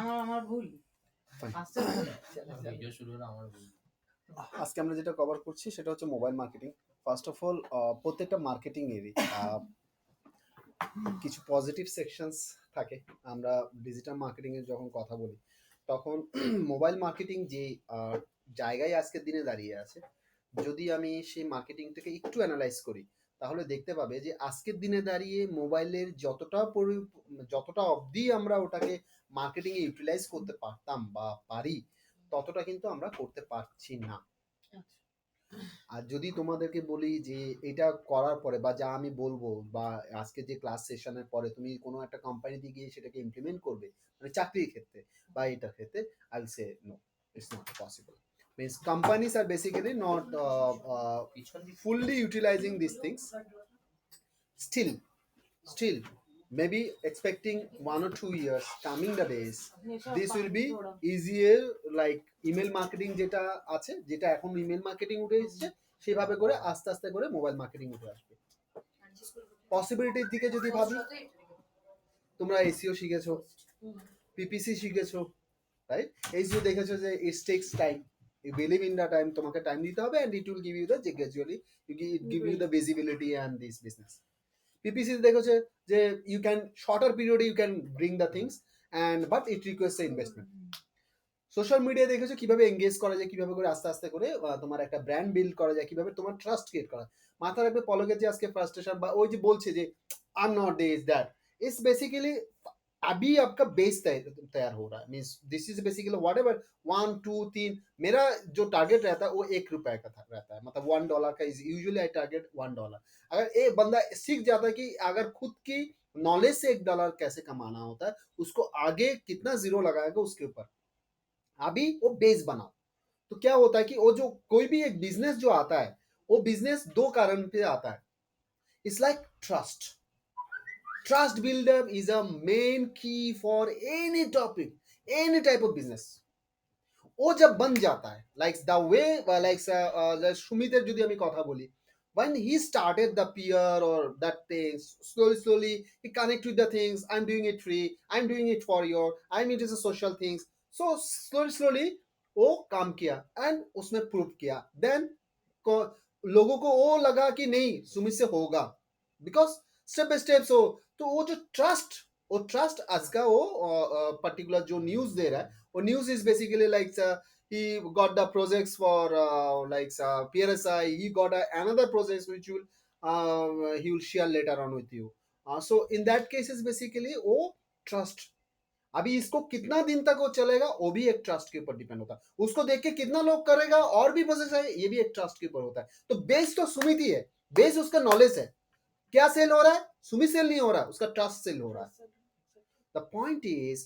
আমার ভুল Fine. আসছে ভুল ভিডিও শুরু হলো আমার ভুল। আজকে আমরা যেটা কভার করছি সেটা হচ্ছে mobile marketing. First of all প্রত্যেকটা মার্কেটিং এরই কিছু পজিটিভ সেকশনস থাকে। আমরা ডিজিটাল মার্কেটিং এর যখন কথা বলি তখন মোবাইল মার্কেটিং যে জায়গায় আজকের দিনে দাঁড়িয়ে আছে, যদি আমি সেই মার্কেটিংটাকে একটু অ্যানালাইজ করি তাহলে দেখতে পাবে যে আজকের দিনে দাঁড়িয়ে মোবাইলের যতটা অবধি আমরা ওটাকে মার্কেটিংয়ে ইউটিলাইজ করতে পারতাম বা পারি, ততটা কিন্তু আমরা করতে পারছি না। আর যদি তোমাদেরকে বলি যে এটা করার পরে বা যা আমি বলবো বা আজকে যে ক্লাস সেশনের পরে তুমি কোনো একটা কোম্পানিতে গিয়ে সেটাকে ইমপ্লিমেন্ট করবে, মানে চাকরির ক্ষেত্রে বা এটার ক্ষেত্রে, I will say no, it's not possible. Means companies are basically not fully utilizing these things. Still maybe expecting 1 or 2 years coming the days, this will be easier, like email marketing যেটা আছে, যেটা এখন email marketing উঠে এসেছে, সেভাবে করে আস্তে আস্তে করে মোবাইল মার্কেটিং উঠে আসবে। পসিবিলিটির দিকে যদি ভাবি, তোমরা এসইও শিখেছো, পিপিসি শিখেছো, রাইট? এসইও দেখেছো যে ইট tax time, you believe in the time, তোমাকে টাইম দিতে হবে and it will give you the gradually give you the visibility and this business. PPC দেখেছে যে you can shorter period you can bring the things and but it requires the investment. Social media দেখেছো কিভাবে engage করা যায়, কিভাবে করে আস্তে আস্তে করে তোমার একটা ব্র্যান্ড বিল্ড করা যায়, কিভাবে তোমার ট্রাস্ট ক্রিয়েট করা। মাথা রাখবে পলকের যে আজকে ফ্রাস্ট্রেশন বা ওই যে বলছে যে आई am not this that, it's basically अभी आपका बेस तैयार हो रहा है। Means this is basically what ever 1 2 3, मेरा जो टारगेट रहता है वो ₹1 का रहता है, मतलब $1 का इज यूजुअली आई टारगेट $1। अगर एक बंदा सीख जाता है कि अगर खुद की नॉलेज से $1 कैसे कमाना होता है, उसको आगे कितना जीरो लगाएगा उसके ऊपर, अभी वो बेस बनाओ। तो क्या होता है कि वो जो कोई भी एक बिजनेस जो आता है, वो बिजनेस 2 कारण पे आता है। It's like trust buildup is a main key for any topic, any type of business. वो जब बन जाता है, लाइक द वे, लाइक সুমিতের যদি আমি কথা বলি, when he started the peer or that things, slowly he connect with the things, I'm doing it free, I'm doing it for your, I'm it is a social things, so slowly वो काम किया and उसने prove किया, then लोगों को वो लगा कि नहीं सुमित से होगा, बिकॉज स्टेप बाय स्टेप। सो तो वो ट्रस्ट आज का वो पर्टिकुलर जो न्यूज दे रहा है, वो news is basically like he got the projects for PRSI, he got another projects which will he will share later on with you. So in that case is basically वो trust। अभी इसको कितना दिन तक वो चलेगा वो भी एक ट्रस्ट के ऊपर डिपेंड होता है, उसको देख के कितना लोग करेगा और भी प्रोसेस है, ये भी एक ट्रस्ट के ऊपर होता है। तो बेस तो सुमित ही है, बेस उसका नॉलेज है। क्या सेल हो रहा है? सुमित सेल नहीं हो रहा, उसका ट्रस्ट सेल हो रहा है। द पॉइंट इज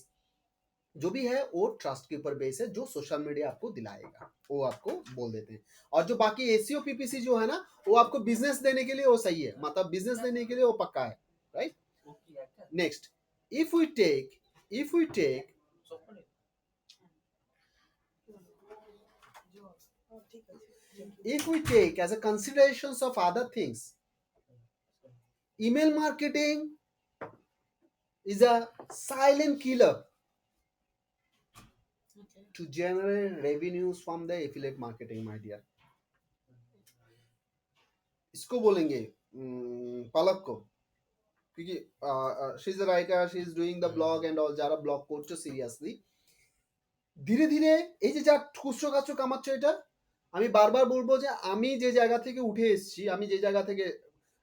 जो भी है वो ट्रस्ट के ऊपर बेस है, जो सोशल मीडिया आपको दिलाएगा वो आपको बोल देते हैं। और जो बाकी एसीओ पीपीसी जो है ना, वो आपको बिजनेस देने के लिए वो सही है, मतलब बिजनेस देने के लिए वो पक्का है, right? Next, if we take as a considerations of other things, email marketing is a silent killer to generate revenues from the affiliate marketing, my dear। इसको बोलेंगे पलक को, क्योंकि she is a writer, she is doing the blog and all, যারা blog করছো seriously ধীরে ধীরে এই যে যা খুচরো কাচো কামাচ্ছ, এটা আমি বারবার বলবো যে আমি যে জায়গা থেকে উঠে এসেছি, আমি যে জায়গা থেকে,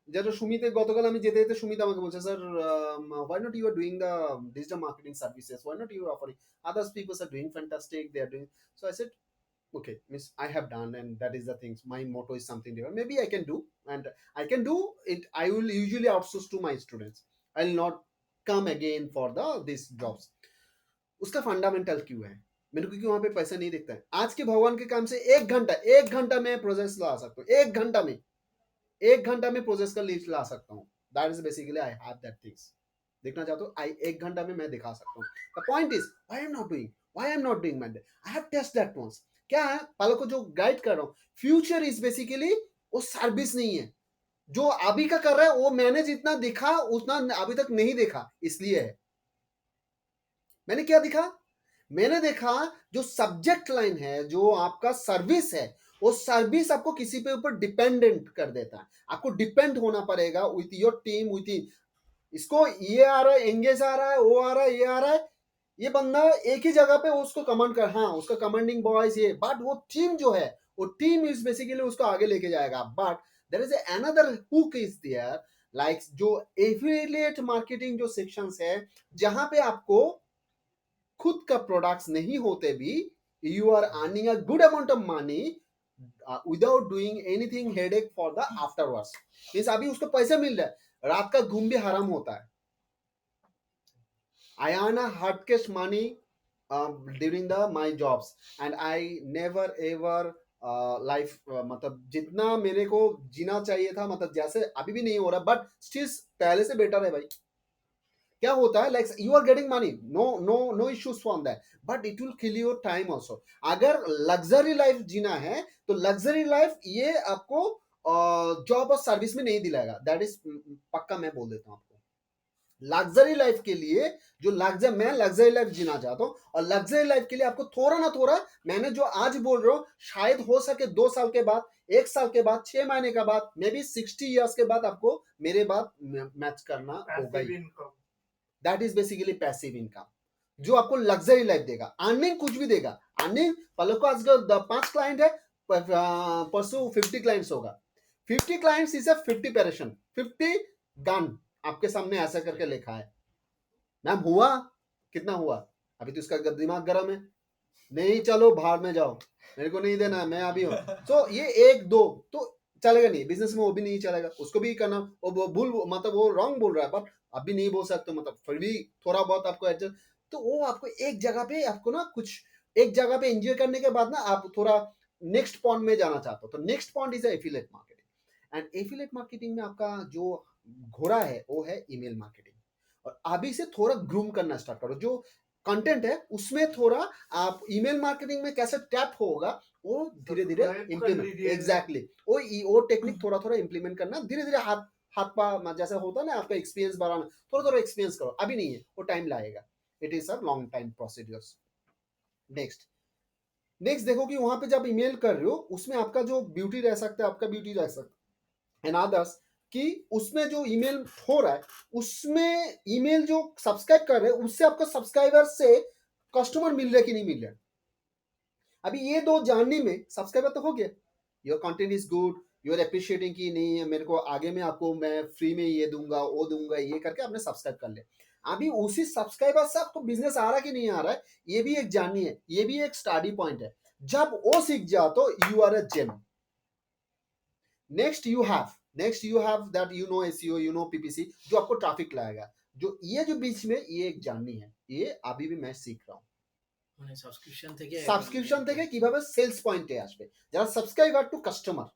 যেটা সুমিতের গতকাল আমি যেতে যেতে সুমিত আমাকে বলছে, sir why not you are doing the digital marketing services, why not you are offering, others people are doing fantastic, they are doing, so I said okay, means I have done and that is the things, my motto is something different, maybe I can do, and I can do it, I will usually outsource to my students, I will not come again for the these jobs। उसका fundamental क्यों है, मेरे को क्यों वहां पे पैसा नहीं दिखता है? आज के भगवान के काम से एक घंटा में प्रोसेस ला सकता हूँ, एक घंटा में प्रोसेस का लिस्ट ला सकता हूँ। That is basically I have that things. देखना चाहते हो, आई एक घंटा में मैं दिखा सकता हूँ। The point is why I am not doing my, I have test that once. क्या है, पालो को जो गाइड कर रहा हूँ, फ्यूचर इज बेसिकली वो सर्विस नहीं है, जो अभी का कर रहा है वो मैंने जितना दिखा उतना अभी तक नहीं देखा, इसलिए है। मैंने क्या दिखा? मैंने देखा जो सब्जेक्ट लाइन है, जो आपका सर्विस है, वो सर्विस आपको किसी पे ऊपर डिपेंडेंट कर देता है। आपको डिपेंड होना पड़ेगा विथ योर टीम, विथ इसको ये आ रहा है, एंगेज आ रहा है, वो आ रहा है, ये आ रहा है, ये बंदा एक ही जगह पे उसको कमांड कर, हाँ उसका कमांडिंग बॉयज ये, बट वो टीम जो है, वो टीम इज बेसिकली उसको आगे लेके जाएगा। But there is another hook is there, like जो एफिलिएट मार्केटिंग जो सेक्शंस है, जहां पे आपको खुद का प्रोडक्ट्स नहीं होते भी, you are earning a good amount of money without doing anything headache for the afterwards. Means अभी उसको पैसे मिल रहा है, रात का घूम भी हराम होता है। I earn a hard cash money during the my jobs, and I never ever life मतलब जितना मेरे को जीना चाहिए था, मतलब जैसे अभी भी नहीं हो रहा, बट स्टिल पहले से बेटर है भाई। क्या होता है, like you are getting money, no no no issues from that, but it will kill your time also. अगर लग्जरी लाइफ जीना है, तो लग्जरी लाइफ ये आपको जॉब और सर्विस में नहीं दिलाएगा, दैट इज पक्का मैं बोल देता हूँ आपको। लग्जरी लाइफ के लिए जो मैं लग्जरी लाइफ जीना चाहता हूं, और लग्जरी लाइफ के लिए आपको थोड़ा ना थोड़ा, मैंने जो आज बोल रहा हूं, शायद हो सके 2 साल के बाद, 1 साल के बाद, 6 महीने के बाद, मे बी 60 ईयर्स के बाद आपको मेरे बात मैच करना होगा ही। That is basically passive income, जो आपको लग्जरी लाइफ देगा। अर्निंग कुछ भी देगा, अर्निंग पलक को आज 5 क्लाइंट है, परसों 50 क्लाइंट्स होगा। 50 क्लाइंट्स इज अ 50 पेरेशन, 50 गन आपके सामने ऐसा करके लिखा है। मैम हुआ कितना हुआ? अभी तो इसका दिमाग गर्म है, नहीं चलो बाहर में जाओ, मेरे को नहीं देना, मैं अभी हूँ। तो ये 1 2 तो चलेगा नहीं, बिजनेस में वो भी नहीं चलेगा, उसको भी करना, वो भूल मतलब वो रॉन्ग बोल रहा है, बट अभी नहीं बोल सकते, मतलब फिर भी थोड़ा बहुत आपको एडजस्ट। तो वो आपको एक जगह पे आपको ना कुछ एक जगह पे एंजॉय करने के बाद ना आप थोड़ा नेक्स्ट पॉइंट में जाना चाहते हो, तो next point is affiliate marketing. And affiliate marketing में आपका जो घोड़ा है वो है ईमेल मार्केटिंग। और अभी से थोड़ा ग्रूम करना स्टार्ट करो, जो कंटेंट है उसमें थोड़ा आप ईमेल मार्केटिंग में कैसे टैप होगा, वो धीरे धीरे इम्प्लीमेंट, एग्जैक्टली वो टेक्निक थोड़ा थोड़ा इम्प्लीमेंट करना धीरे धीरे, हाथ हाथ पा जैसा होता है ना, आपका एक्सपीरियंस बढ़ाना, थोड़ा थोड़ा एक्सपीरियंस करो, अभी नहीं है, वो टाइम लगेगा, it is a long time procedures. Next next देखो कि वहां पे जब ईमेल कर रहे हो, उसमें आपका जो ब्यूटी रह सकता है, आपका ब्यूटी रह सकता है एंड अदर्स, कि उसमें जो ईमेल हो रहा है, उसमें ईमेल जो सब्सक्राइब कर रहे हैं, उससे आपको सब्सक्राइबर से कस्टमर मिल रहा है कि नहीं मिल रहा है। अभी ये दो जानने में सब्सक्राइबर तो हो गया, your content is good, you are appreciating कि नहीं मेरे को आगे में आपको मैं फ्री में ये दूंगा, वो दूंगा, ये करके आपने सब्सक्राइब कर लिया। अभी उसी सब्सक्राइबर से आपको बिजनेस आ रहा कि नहीं आ रहा है, ये भी एक जाननी है, ये भी एक स्टडी पॉइंट है। जब वो सीख जाओ तो you are a gem. Next you have that you know SEO, you know PPC, जो आपको ट्रैफिक लाएगा। जो ये जो बीच में ये एक जाननी है, ये अभी भी मैं सीख रहा हूँ। মানে সাবস্ক্রিপশন থেকে কিভাবে সেলস পয়েন্টে আসবে, যারা subscriber to customer,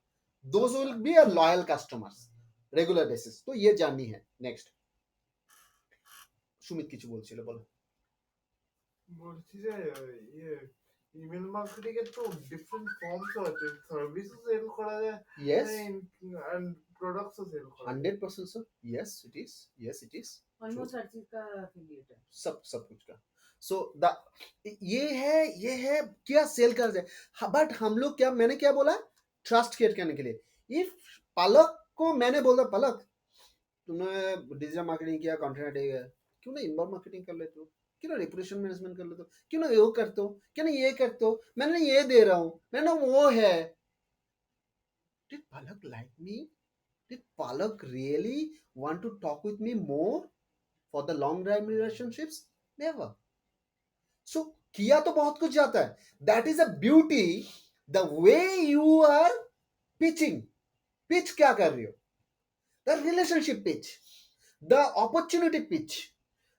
those will be a loyal customers regular basis. तो ये जाननी है। नेक्स्ट সুমিত কিছু বলছিল, বলো। বলছি যে ইয়ে ইমেল মার্কেটিং এর তো ডিফারেন্ট ফর্মস আছে, সার্ভিসও সেল করা যায় यस, এন্ড প্রোডাক্টসও সেল করা যায়। 100% sir, yes it is, yes it is, almost हर चीज का एफिलिएट है। सब सब कुछ का। सो द ये है क्या सेल कर जाए, बट हम लोग क्या, मैंने क्या बोला, ट्रस्ट क्रिएट करने के लिए। इफ पलक को मैंने बोला, पलक तुमने डिजिटल मार्केटिंग किया, कंटेंट किया, क्यों ना इनबाउंड मार्केटिंग कर लेते हो, क्यों ना रेपुटेशन मैनेजमेंट कर लेते हो, क्यों ना वो करते हो, क्यों ना ये करते हो, मैंने ये दे रहा हूँ, मैंने वो है। Did Palak like me? Did Palak really want to talk with me more for the long time relationships? Never. So किया तो बहुत कुछ जाता है, that is a beauty, the way you are pitching. Pitch क्या कर रही हो, the relationship pitch, the opportunity pitch,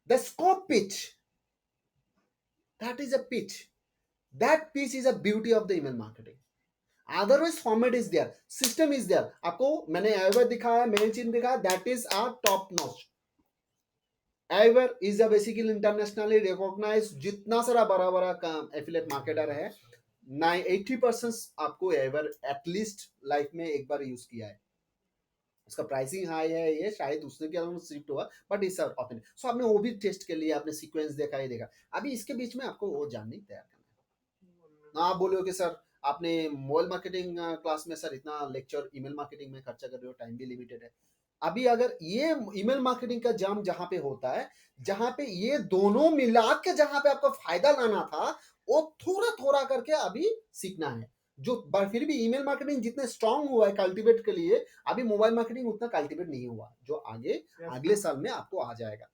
the scope pitch, that is a pitch. That pitch is a beauty of the email marketing. Otherwise format is there, system is there, आपको मैंने Aweber दिखाया, Mailchimp दिखाया, that is a top notch. Aweber is a basically internationally recognized, जितना सारा बड़ा बड़ा affiliate marketer है, 80% आपको Aweber at least लाइफ में एक बार यूज किया है। उसका प्राइसिंग हाई है, ये शायद उसने क्या शिफ्ट हुआ, बट इट्स ऑथेंटिक। सो आपने वो भी टेस्ट कर लिया, आपने सीक्वेंस देखा, ये देखा, अभी इसके बीच में आपको वो जानने तैयार करना है ना। आप बोलो कि सर आपने मोबाइल मार्केटिंग क्लास में सर इतना लेक्चर ईमेल मार्केटिंग में खर्चा कर रहे हो, टाइम भी लिमिटेड है। अभी अगर ये ईमेल मार्केटिंग का जाम जहां पे होता है, जहां पे ये दोनों मिला के जहां पे आपको फायदा लाना था, वो थोड़ा थोड़ा करके अभी सीखना है। जो फिर भी ईमेल मार्केटिंग जितने स्ट्रांग हुआ है कल्टीवेट के लिए, अभी मोबाइल मार्केटिंग उतना कल्टीवेट नहीं हुआ, जो आगे अगले साल में आपको आ जाएगा।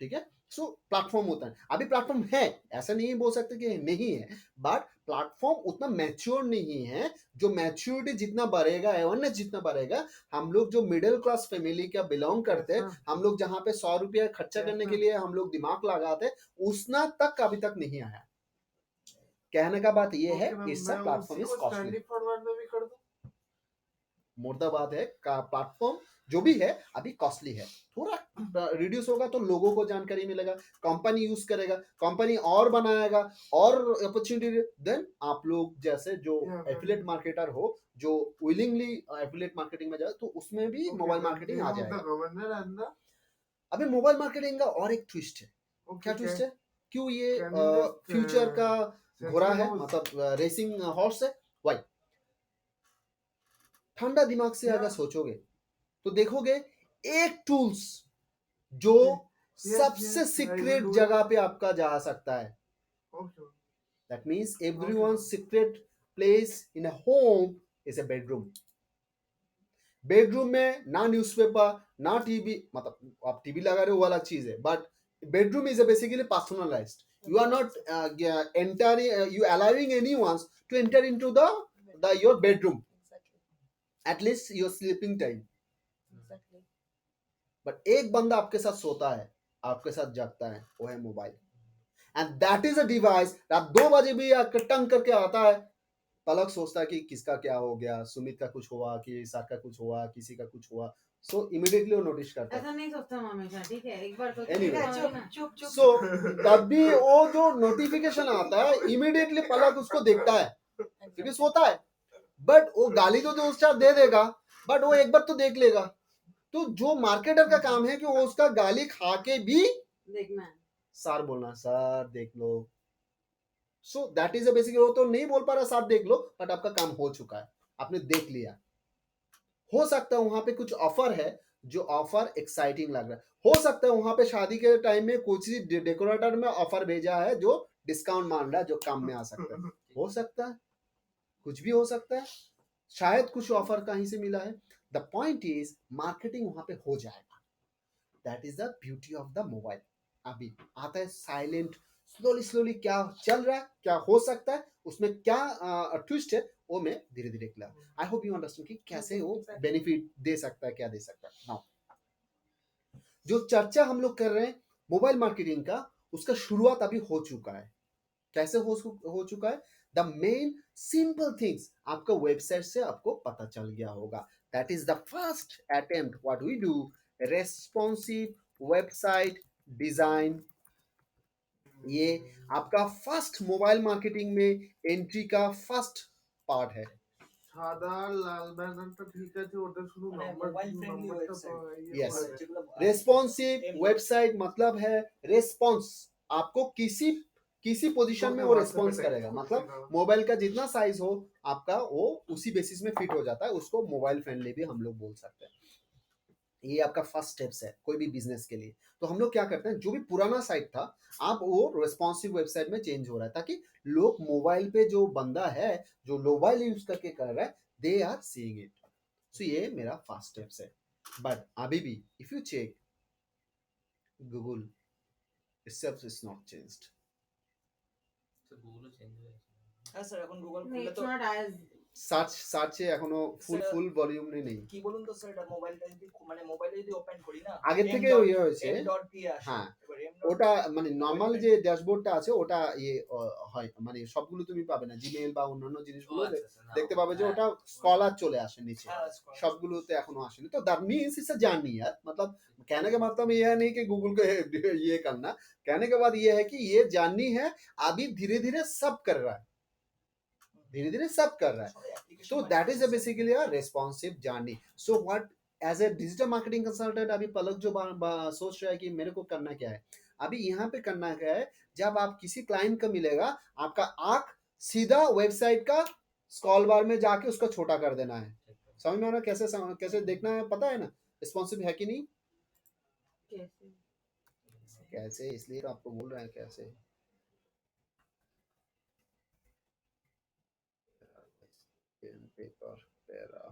ठीक है। सो प्लेटफॉर्म होता है, अभी प्लेटफॉर्म है, ऐसा नहीं बोल सकते कि नहीं है, बट प्लेटफॉर्म उतना मैच्योर नहीं है। जो मैच्योरिटी जितना बढ़ेगा, अवेयरनेस जितना बढ़ेगा, हम लोग जो मिडिल क्लास फैमिली का बिलोंग करते हैं, हम लोग जहां पे 100 रुपया खर्चा करने के लिए हम लोग दिमाग लगाते, उतना तक अभी तक नहीं आया। कहने का बात ये है, it's a platform is costly. मुर्दा बात है का प्लेटफॉर्म जो भी है अभी कॉस्टली है, थोड़ा रिड्यूस होगा तो लोगों को जानकारी मिलेगा, कंपनी यूज करेगा, कंपनी और बनाएगा और अपॉर्चुनिटी, देन आप लोग जैसे जो एफिलिएट मार्केटर हो, जो विलिंगली एफिलिएट मार्केटिंग में जाए, तो उसमें भी मोबाइल मार्केटिंग आ जाएगा। अभी मोबाइल मार्केटिंग का और एक ट्विस्ट है। क्या ट्विस्ट है? क्यों ये फ्यूचर का घोड़ा है, मतलब रेसिंग हॉर्स है? वाई? ठंडा दिमाग से अगर सोचोगे तो देखोगे एक टूल्स जो सबसे सीक्रेट जगह पे आपका जा सकता है। That means everyone secret place in a home is a bedroom. Bedroom में ना न्यूज़पेपर ना टीवी, मतलब आप टीवी लगा रहे हो वो अलग चीज है, but bedroom is basically personalised. You are not entering, you allowing anyone to enter into your bedroom, at least your sleeping time. But एक बंदा आपके साथ सोता है, आपके साथ जागता है, वो है mobile. And that is a device, रात 2 बजे भी टंग करके आता है, पलक सोचता है कि किसका क्या हो गया, सुमित का कुछ हुआ, कि सर का कुछ हुआ, किसी का कुछ हुआ, सो इमीडिएटली वो नोटिस करता है। ऐसा नहीं सोचता हूँ हमेशा, ठीक है, एक बार तो Anyway, चुप चुप सो तभी वो जो नोटिफिकेशन आता है, इमीडिएटली पलक उसको देखता है, क्योंकि सोता है। बट वो गाली तो 2-4 दे देगा, बट वो एक बार तो देख लेगा। तो जो मार्केटर का काम है कि वो उसका गाली खा के भी देखना है, सर बोलना, सर देख लो। So that is a basic. वो तो नहीं बोल पा रहा सर देख लो, बट आपका काम हो चुका है, आपने देख लिया। हो सकता है वहां पे कुछ ऑफर है, जो ऑफर एक्साइटिंग लग रहा है। हो सकता है वहां पे शादी के टाइम में कुछ डेकोरेटर में ऑफर भेजा है जो डिस्काउंट मान रहा है, जो काम में आ सकता है। हो सकता है, कुछ भी हो सकता है, शायद कुछ ऑफर कहीं से मिला है। द पॉइंट इज मार्केटिंग वहां पे हो जाएगा। That is the beauty of the mobile. अभी आता है साइलेंट, स्लोली स्लोली क्या चल रहा है, क्या हो सकता है, उसमें क्या ट्विस्ट है, वो मैं धीरे धीरे clear. I hope you understand कि कैसे वो बेनिफिट दे सकता है, क्या दे सकता है। नाउ जो चर्चा हम लोग कर रहे हैं मोबाइल मार्केटिंग का, उसका शुरुआत अभी हो चुका है। कैसे हो चुका है? द मेन सिंपल थिंग्स आपका वेबसाइट से आपको पता चल गया होगा। That is the first attempt what we do, responsive website design. ये आपका फर्स्ट मोबाइल मार्केटिंग में एंट्री का फर्स्ट पार्ट है। সাদা লাল ব্যানারটা ঠিক আছে, ওটা শুধু यस, रेस्पॉन्सिव वेबसाइट मतलब है रेस्पॉन्स, आपको किसी पोजीशन में वो रेस्पॉन्स करेगा। मतलब मोबाइल का जितना साइज हो आपका, वो उसी बेसिस में फिट हो जाता है, उसको मोबाइल फ्रेंडली भी हम लोग बोल सकते हैं। ये आपका फर्स्ट स्टेप्स है कोई भी बिजनेस के लिए। तो हम लोग क्या करते हैं, जो भी पुराना साइट था आप वो रेस्पॉन्सिव वेबसाइट में चेंज हो रहा है, ताकि लोग मोबाइल पे जो बंदा है, जो मोबाइल यूज करके कर रहा है, they are seeing it. So ये मेरा फर्स्ट स्टेप्स है। बट अभी भी if you check Google itself is not changed. গুগলও চেঞ্জ হয়েছে। হ্যাঁ স্যার, এখন গুগল नहीं, খুললে it's তো not as সার্চে এখনো ফুল ভলিউম নেই। কি বলুন তো স্যার, এটা মোবাইলটা যদি মানে মোবাইলে যদি ওপেন করি না, আগের থেকে ইয়ে হয়েছে, ডট দিয়ে আসে। হ্যাঁ, এবার ওটা মানে নরমাল যে ড্যাশবোর্ডটা আছে ওটা ইয়ে হয়, মানে সবগুলো তুমি পাবে না, জিমেইল বা অন্যান্য জিনিসগুলো দেখতে পাবে যে ওটা স্কলার চলে আসে নিচে, সবগুলোতে এখনো আসেনি। तो that means it's a journey यार। मतलब कहने का मतलब ये है नहीं कि गूगल को ये करना, कहने के बाद ये है कि ये जर्नी है, अभी धीरे धीरे सब कर रहा है, धीरे धीरे सब कर रहा है। So that is a basically a responsive journey. So what as a digital marketing consultant अभी पलक जो सोच रहा है कि मेरे को करना क्या है, अभी यहाँ पे करना क्या है, जब आप किसी क्लाइंट को मिलेगा, आपका आंख सीधा वेबसाइट का स्क्रॉल बार में जाके उसका छोटा कर देना है। समझ में आ रहा है कैसे देखना है, पता है ना रिस्पॉन्सिव है कि नहीं? कैसे? कैसे, इसलिए तो आपको बोल रहे हैं कैसे। पेपर पैरा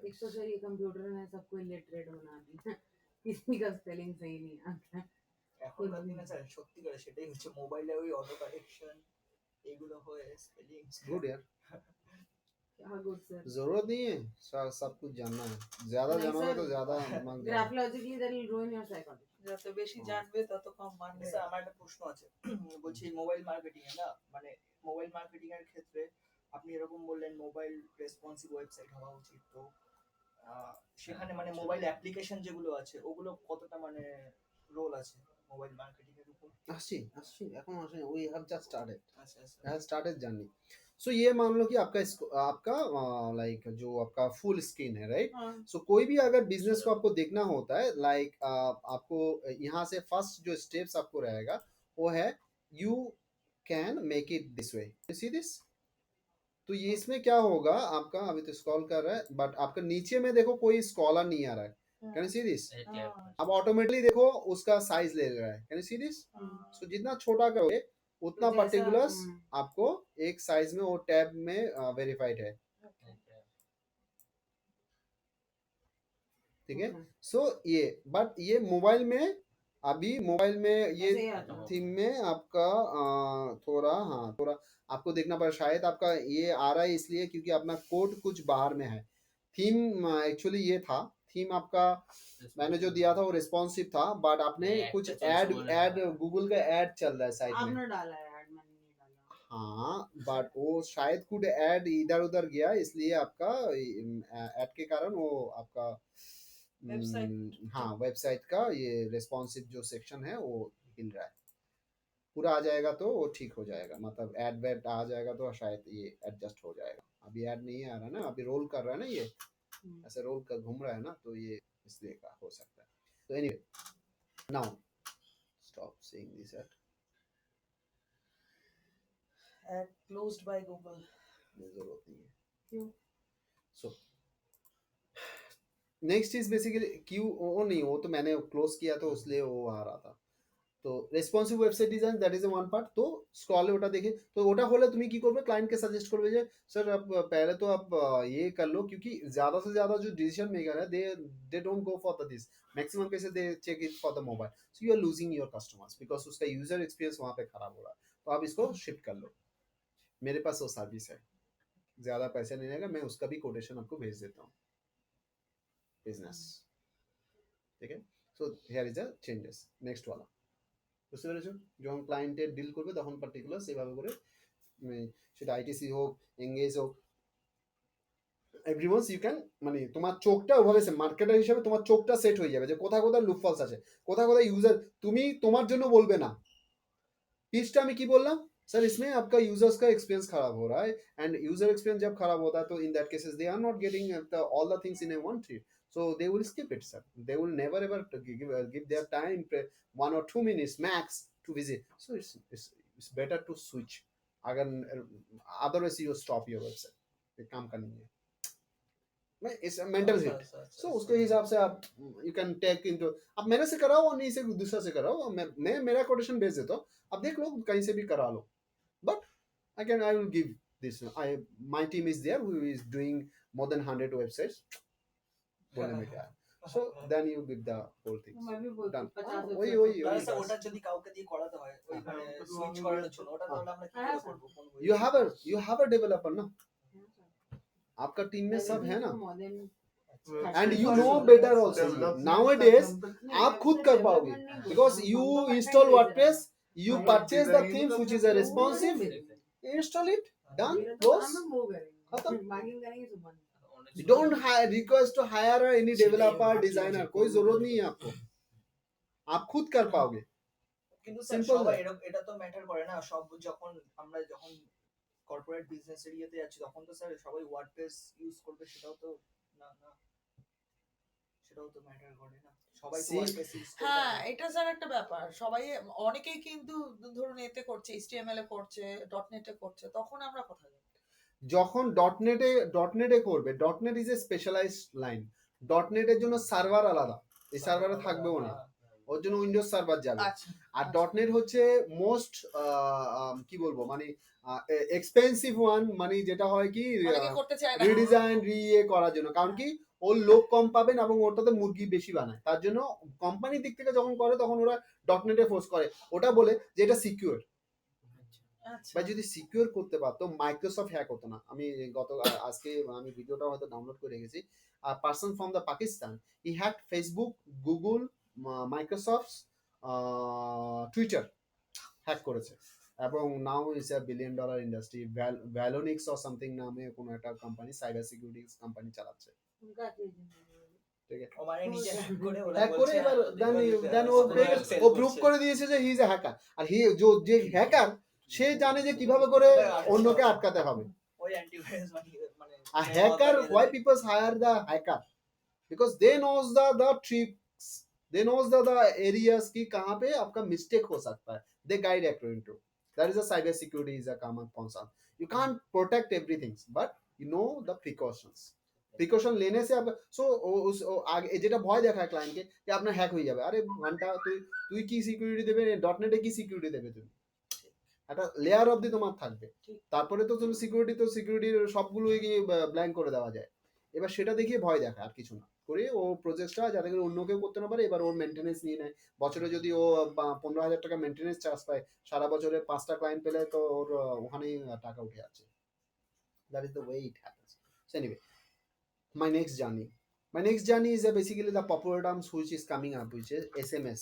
एक तो सर ये कंप्यूटर में सबको इलिटरेट बना दिया, किसी का स्पेलिंग सही नहीं आता। এখনকার দিনে স্যার সত্যি করে সেটাই হচ্ছে, মোবাইলে ওই অটো কারেকশন এগুলো হয়ে স্পেলিং गुड यार, क्या गुड सर? जरूरत नहीं है सब कुछ जानना है, ज्यादा नहीं जानोगे सर, तो ज्यादा दिमाग जाएगा। Graphologically that will ruin your psychology। যত বেশি জানবে তত কম মানবে। স্যার আমার একটা প্রশ্ন আছে, বলছি মোবাইল মার্কেটিং এ না, মানে মোবাইল মার্কেটিং এর ক্ষেত্রে আপনি এরকম বললেন মোবাইল রেসপন্সিভ ওয়েবসাইট হওয়া উচিত, তো সেখানে মানে মোবাইল অ্যাপ্লিকেশন যেগুলো আছে ওগুলো কতটা মানে রোল আছে মোবাইল মার্কেটিং এর উপর? আসছি এখন আসে, we have just started, আচ্ছা আচ্ছা। has started journey। सो ये मान लो कि आपका लाइक जो आपका फुल स्क्रीन है, राइट? हाँ। सो कोई भी अगर बिजनेस को आपको देखना होता है, लाइक आपको यहाँ से फर्स्ट जो स्टेप्स आपको रहेगा वो है you can make it this way, you see this. तो ये इसमें क्या होगा आपका, अभी तो स्क्रॉल कर रहा है बट आपका नीचे में देखो कोई स्क्रॉलर नहीं आ रहा है, कैन यू सी दिस? अब ऑटोमेटिकली देखो उसका साइज ले रहा है, कैन यू सी दिस? सो जितना छोटा करोगे उतना जैसा- पर्टिकुलर्स आपको एक साइज में वो टैब में वेरीफाइड है, ठीक है? सो ये बट ये मोबाइल में, अभी मोबाइल में ऐसे ही ये आता है। थीम में आपका थोड़ा थोड़ा आपको देखना पड़ा, शायद आपका ये आ रहा है इसलिए क्योंकि अपना कोड कुछ बाहर में है। थीम एक्चुअली ये था, थीम आपका मैंने जो दिया था वो रिस्पॉन्सिव था, बट आपने नहीं, ad कुछ तो चल रहा है। ऐड गूगल का ऐड चल रहा है साइड में। आपने डाला है ऐड, मैंने नहीं डाला। हाँ बट वो शायद कुछ ऐड इधर उधर गया, इसलिए आपका ऐड के कारण वो आपका हाँ वेबसाइट का ये रिस्पॉन्सिव जो सेक्शन है वो हिल रहा है। पूरा आ जाएगा तो वो ठीक हो जाएगा, मतलब ऐड वेड आ जाएगा तो शायद ये एडजस्ट हो जाएगा। अभी ऐड नहीं आ रहा ना, अभी रोल कर रहा है ना, ये ऐसे रोल कर घूम रहा है ना, तो ये इसलिए का हो सकता है। तो anyway now stop seeing this ad, ad closed by Google. जरूरत नहीं है। क्यों? सो नेक्स्ट इज बेसिकली क्यों वो नहीं, वो तो मैंने क्लोज किया तो इसलिए वो आ रहा था। তো responsive website design that is a one part. তো স্ক্রলে ওটা দেখে, তো ওটা হলে তুমি কি করবে, ক্লায়েंट के सजेस्ट করবে যে सर अब पहले तो आप ये कर लो, क्योंकि ज्यादा से ज्यादा जो डिसीजन मेकर है they don't go for the this, maximum cases they check it for the mobile, so you are losing your customers because उसका यूजर एक्सपीरियंस वहां पे खराब हो रहा है। तो आप इसको शिफ्ट कर लो, मेरे पास वो सर्विस है, ज्यादा पैसे नहीं लगेगा, मैं उसका भी कोटेशन आपको भेज देता हूँ, बिजनेस, ठीक है? So here is a changes. Next वाला বুঝতে পেরেছো? যখন ক্লায়েন্টের ডিল করবে তখন পার্টিকুলার সেভাবে করে সেটা আইটিসি হোক, এঙ্গেজ হোক, এভরিওয়ান্স ইউ ক্যান, মানে তোমার চোখটা ওভাবে মার্কেটার হিসেবে তোমার চোখটা সেট হয়ে যাবে যে কোথায় কোথায় লুপফলস আছে, কোথায় কোথায় ইউজার, তুমি তোমার জন্য বলবে না, पिचটা আমি কি বললাম, सर इसमें आपका यूजर्स का एक्सपीरियंस खराब हो रहा है, एंड यूजर एक्सपीरियंस जब खराब होता है तो in that cases they are not getting all the things in a one tree, so they will skip it, sir, they will never ever give their time 1 or 2 minutes max to visit, so it's better to switch, अगर otherwise you stop your website, ये काम का नहीं है, मैं इस mental hit. सो उसके हिसाब से आप यू कैन टेक इनटू, अब मेरे से कराओ और नहीं से दूसरा से कराओ, मैं मेरा कोटेशन भेज देता हूँ, अब देख लो कहीं से भी करा लो, but again I will give this, I my team is there who is doing more than 100 websites, बोलने में क्या है, so then you give the whole thing मैं भी बोलती डन। हूँ, 50 वही তাহলে স্যার ওটা যদি কাউকে দিয়ে করাতে হয় ওই মানে সুইচ করানোর জন্য, ওটা তাহলে আমরা কি করে করব? কোন you have a developer ना, आपका टीम में सब है ना, and you know better also, nowadays आप खुद कर पाओगे because you install WordPress, you purchase the themes which is a responsive, install it, done, close, खत्म। You don't request to hire any developer designer, कोई जरूरत नहीं है आपको, आप खुद कर पाओगे। কিন্তু স্যার Simple সবাই that। এটা তো ম্যাটার করে না, সব যখন আমরা যখন কর্পোরেট বিজনেস এরিয়াতে যাচ্ছি তখন তো স্যার সবাই ওয়ার্ডপ্রেস ইউজ করবে, সেটাও তো না না সেটাও তো ম্যাটার করে না, সবাই তো See, ওয়ার্ডপ্রেস ইউজ করে হ্যাঁ না। এটা স্যার একটা ব্যাপার, সবাই অনেকেই কিন্তু ধরুন এতে করছে, এইচটিএমএল এ করছে, ডটনেট এ করছে, তখন আমরা কোথায় যাবো? যখন ডটনেটে করবে, dot net is a specialized line. ডটনেটের জন্য সার্ভার আলাদা, এই সার্ভারে থাকবেও না, ওর জন্য উইন্ডোজ সার্ভার যাবে। আচ্ছা আর ডটনেট হচ্ছে মোস্ট কি বলবো মানে এক্সপেন্সিভ ওয়ান, মানে যেটা হয় কি অনেকে করতে চায় না। রিডিজাইন রিয়ে করার জন্য, কারণ কি ওর লোক কম পাবেন এবং ওটাতে মুরগি বেশি বানায়, তার জন্য কোম্পানির দিক থেকে যখন করে তখন ওরা ডটনেটে ফোর্স করে, ওটা বলে যে এটা সিকিউর। আচ্ছা বা যদি সিকিউর করতে পারতো মাইক্রোসফট হ্যাক হতো না। আমি আজকে আমি ভিডিওটা হয়তো ডাউনলোড করে রেখেছি। Person from the Pakistan, he hack Facebook, Google, Microsoft, Twitter hack করেছে, এবং now is a billion dollar industry. ভ্যালোনিক্স অর সামথিং নামে কোনো একটা কোম্পানি, সাইবার সিকিউরিটি কোম্পানি চালাচ্ছে। उनका चीज ঠিক আছে, ও মানে নিজে হ্যাক করে ওরা হ্যাক করে বলছে এবার দেন ও সবাই পেয়ে sell ও প্রুভ করছে। করে দিয়েছে যে হি ইজ এ হ্যাকার। আর যে হ্যাকার সে জানে যে কিভাবে করে অন্যকে আটকাতে হবে। ওই অ্যান্টিভাইরাস মানে A hacker, why people hire the hacker? Because they knows the tricks, they knows the areas ki kahan pe aapka mistake ho sakta hai, they guide according to that. Is a cyber security is a common concern. You can't protect everything, but you know the precautions. Precaution লেনে say so আগে যেটা ভয় দেখায় ক্লায়েন্টকে যে আপনার hack হয়ে যাবে, আরে ঘন্টা তুই কি সিকিউরিটি দেবে, ডটনেটে কি সিকিউরিটি দেবে, তুমি একটা লেয়ার অবধি তোমার থাকবে, তারপরে তো তুমি সিকিউরিটির সবগুলো গিয়ে ব্ল্যাঙ্ক করে দেওয়া যায়। এবার সেটা দেখিয়ে ভয় দেখায়, আর কিছু না করে ও প্রজেক্টটা যাতে করে অন্য কেউ করতে না পারে, এবার ওর মেনটেনেন্স নিয়ে নেয়। বছরে যদি ও 15,000 টাকা মেনটেনেন্স চার্জ পায়, সারা বছরে 5টা ক্লায়েন্ট পেলে তো ওর ওখানেই টাকা উঠে যাচ্ছে। That is the way it happens. So anyway, my next journey is basically the popular terms which is coming up, which is SMS,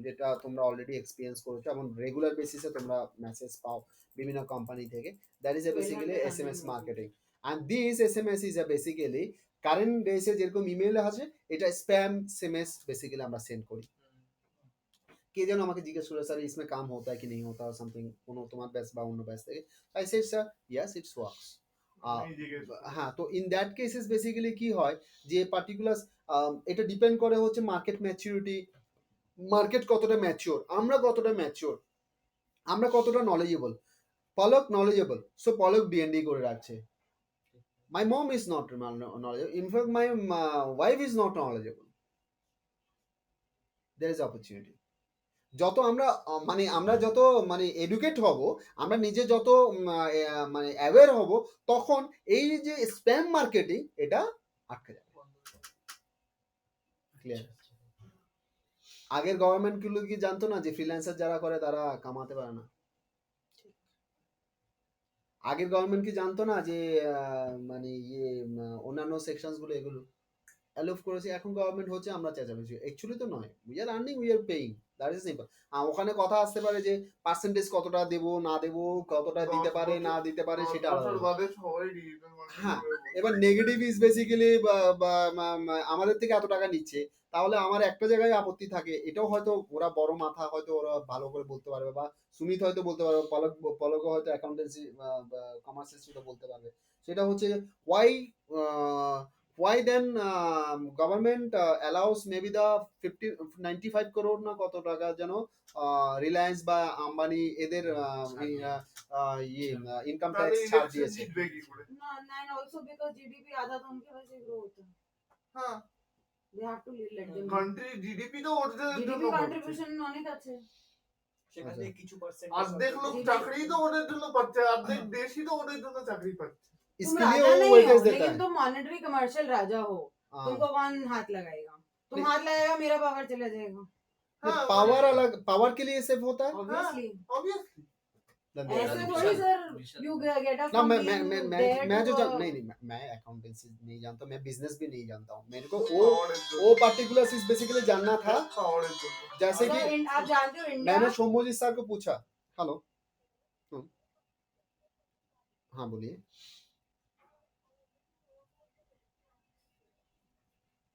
যেটা তোমরা অলরেডি এক্সপিরিয়েন্স করেছো এবং রেগুলার বেসিসে তোমরা মেসেজ পাও বিভিন্ন কোম্পানি থেকে। That is basically SMS marketing, and this SMS is basically current days যেরকম ইমেল আছে, এটা স্প্যাম SMS বেসিক্যালি আমরা সেন্ড করি। কে যেন আমাকে জিজ্ঞেস করে স্যার इसमें काम होता है कि नहीं होता সামথিং, কোনো তোমার ব্যাচ বা অন্য ব্যাচ থেকে। I said sir yes it's works. হ্যাঁ, তো ইন দ্যাট কেসেস বেসিক্যালি কি হয় যে পার্টিকুলার এটা ডিপেন্ড করে হচ্ছে মার্কেট ম্যাচিউরিটি, মার্কেট কতটা ম্যাচিওর, আমরা কতটা ম্যাচিওর, আমরা কতটা knowledgeable. Palak knowledgeable, so Palak DND করে রাখছে। My mom is not knowledgeable, in fact my wife is not knowledgeable. there is opportunity. যত আমরা আমরা যত এডুকেট হব, আমরা নিজে যত মানে অ্যাওয়্যার হব, তখন এই যে স্প্যাম মার্কেটিং এটা আটকে যাবে। ক্লিয়ার? আগের গভর্নমেন্ট গুলো কি জানতো না যে ফ্রিল্যান্সার যারা করে তারা কামাতে পারে না? আগের গভর্নমেন্ট কি জানতো না যে অন্যান্য সেকশনস গুলো এগুলো অ্যালোভ করেছে? এখন গভর্নমেন্ট হচ্ছে আমরা চেঁচামেচি, অ্যাকচুয়ালি তো নয়, we are earning, we are paying, that is simple. ওখানে কথা আসতে পারে যে পার্সেন্টেজ কতটা দেবো না দেবো, কতটা দিতে পারে না দিতে পারে, সেটা হ্যাঁ। এবার নেগেটিভ ইজ বেসিক্যালি আমাদের থেকে এত টাকা নিচ্ছে, তাহলে আমার একটা জায়গায় আপত্তি থাকে, এটাও হয়তো ওরা বড় মাথা, হয়তো ওরা ভালো করে বলতে পারবে, বা সুমিত হয়তো বলতে পারবে, পলক হয়তো অ্যাকাউন্টেন্সি কমার্স হিস্ট্রিটা বলতে পারবে। সেটা হচ্ছে why then government allows maybe the 95 crore না কত টাকা যেন রিলায়েন্স বা আম্বানি এদের ইনকাম ট্যাক্স ছাড় দিয়েছে। and also because GDP आधा तो उनके वजह से ग्रो होता है। हाँ, They have to let them country GDP তো ওদের GDP জন্য contribution অনেক আছে। সেখান থেকে কিছু পার্সেন্ট অর্ধেক লোক চাকরি তো ওদের জন্য পাচ্ছে, অর্ধেক দেশই তো ওদের জন্য চাকরি পাচ্ছে। तुम इसके लिए राजा वो नहीं वेटेज हो, देता लेकिन है। तुम मॉनेटरी कमर्शियल राजा हो, हाँ। तुमको कौन हाथ लगाएगा? तुम हाथ लगाएगा मेरा पावर चला जाएगा। हाँ, पावर अलग, पावर के लिए सिर्फ होता है। Obviously obviously ऐसे थोड़ी सर you get up ना from मैं being मैं मैं there मैं to जो a- नहीं नहीं मैं अकाउंटेंसी नहीं जानता, मैं बिजनेस भी नहीं जानता हूँ, मेरे को पावरेর জন্য। वो पार्टिकुलर चीज बेसिकली जानना था। पावरेর জন্য। जैसे Sir, कि आप जानते हो इंडिया मैंने शोमोजी सर को पूछा, हेलो हाँ बोलिए,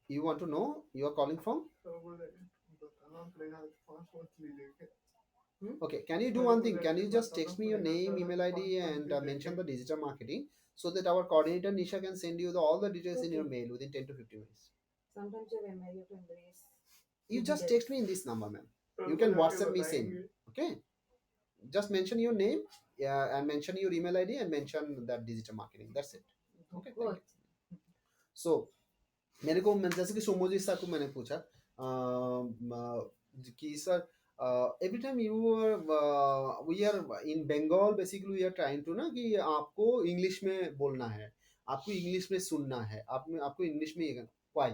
you want to know, you are calling from? तो बोले बताना पड़ेगा 5 मिनट लीजिए। Okay, can you do one thing? Can you just text me your name, email ID, and mention the digital marketing so that our coordinator Nisha can send you all the details in your Okay. mail within 10 to 15 minutes? Sometimes you have to embrace. You just Yes. text me in this number, ma'am. You तो can जाके WhatsApp me same. बताएंगे। Okay, just mention your name, yeah, and mention your email ID and mention that digital marketing. That's it. Okay, thank Good. you. So मेरे को जैसे कि सोमोजी sir को मैंने पूछा कि sir every time you are we are in Bengal basically we are trying to ना कि आपको इंग्लिश में बोलना है, आपको इंग्लिश में सुनना है, आपको इंग्लिश में व्हाई?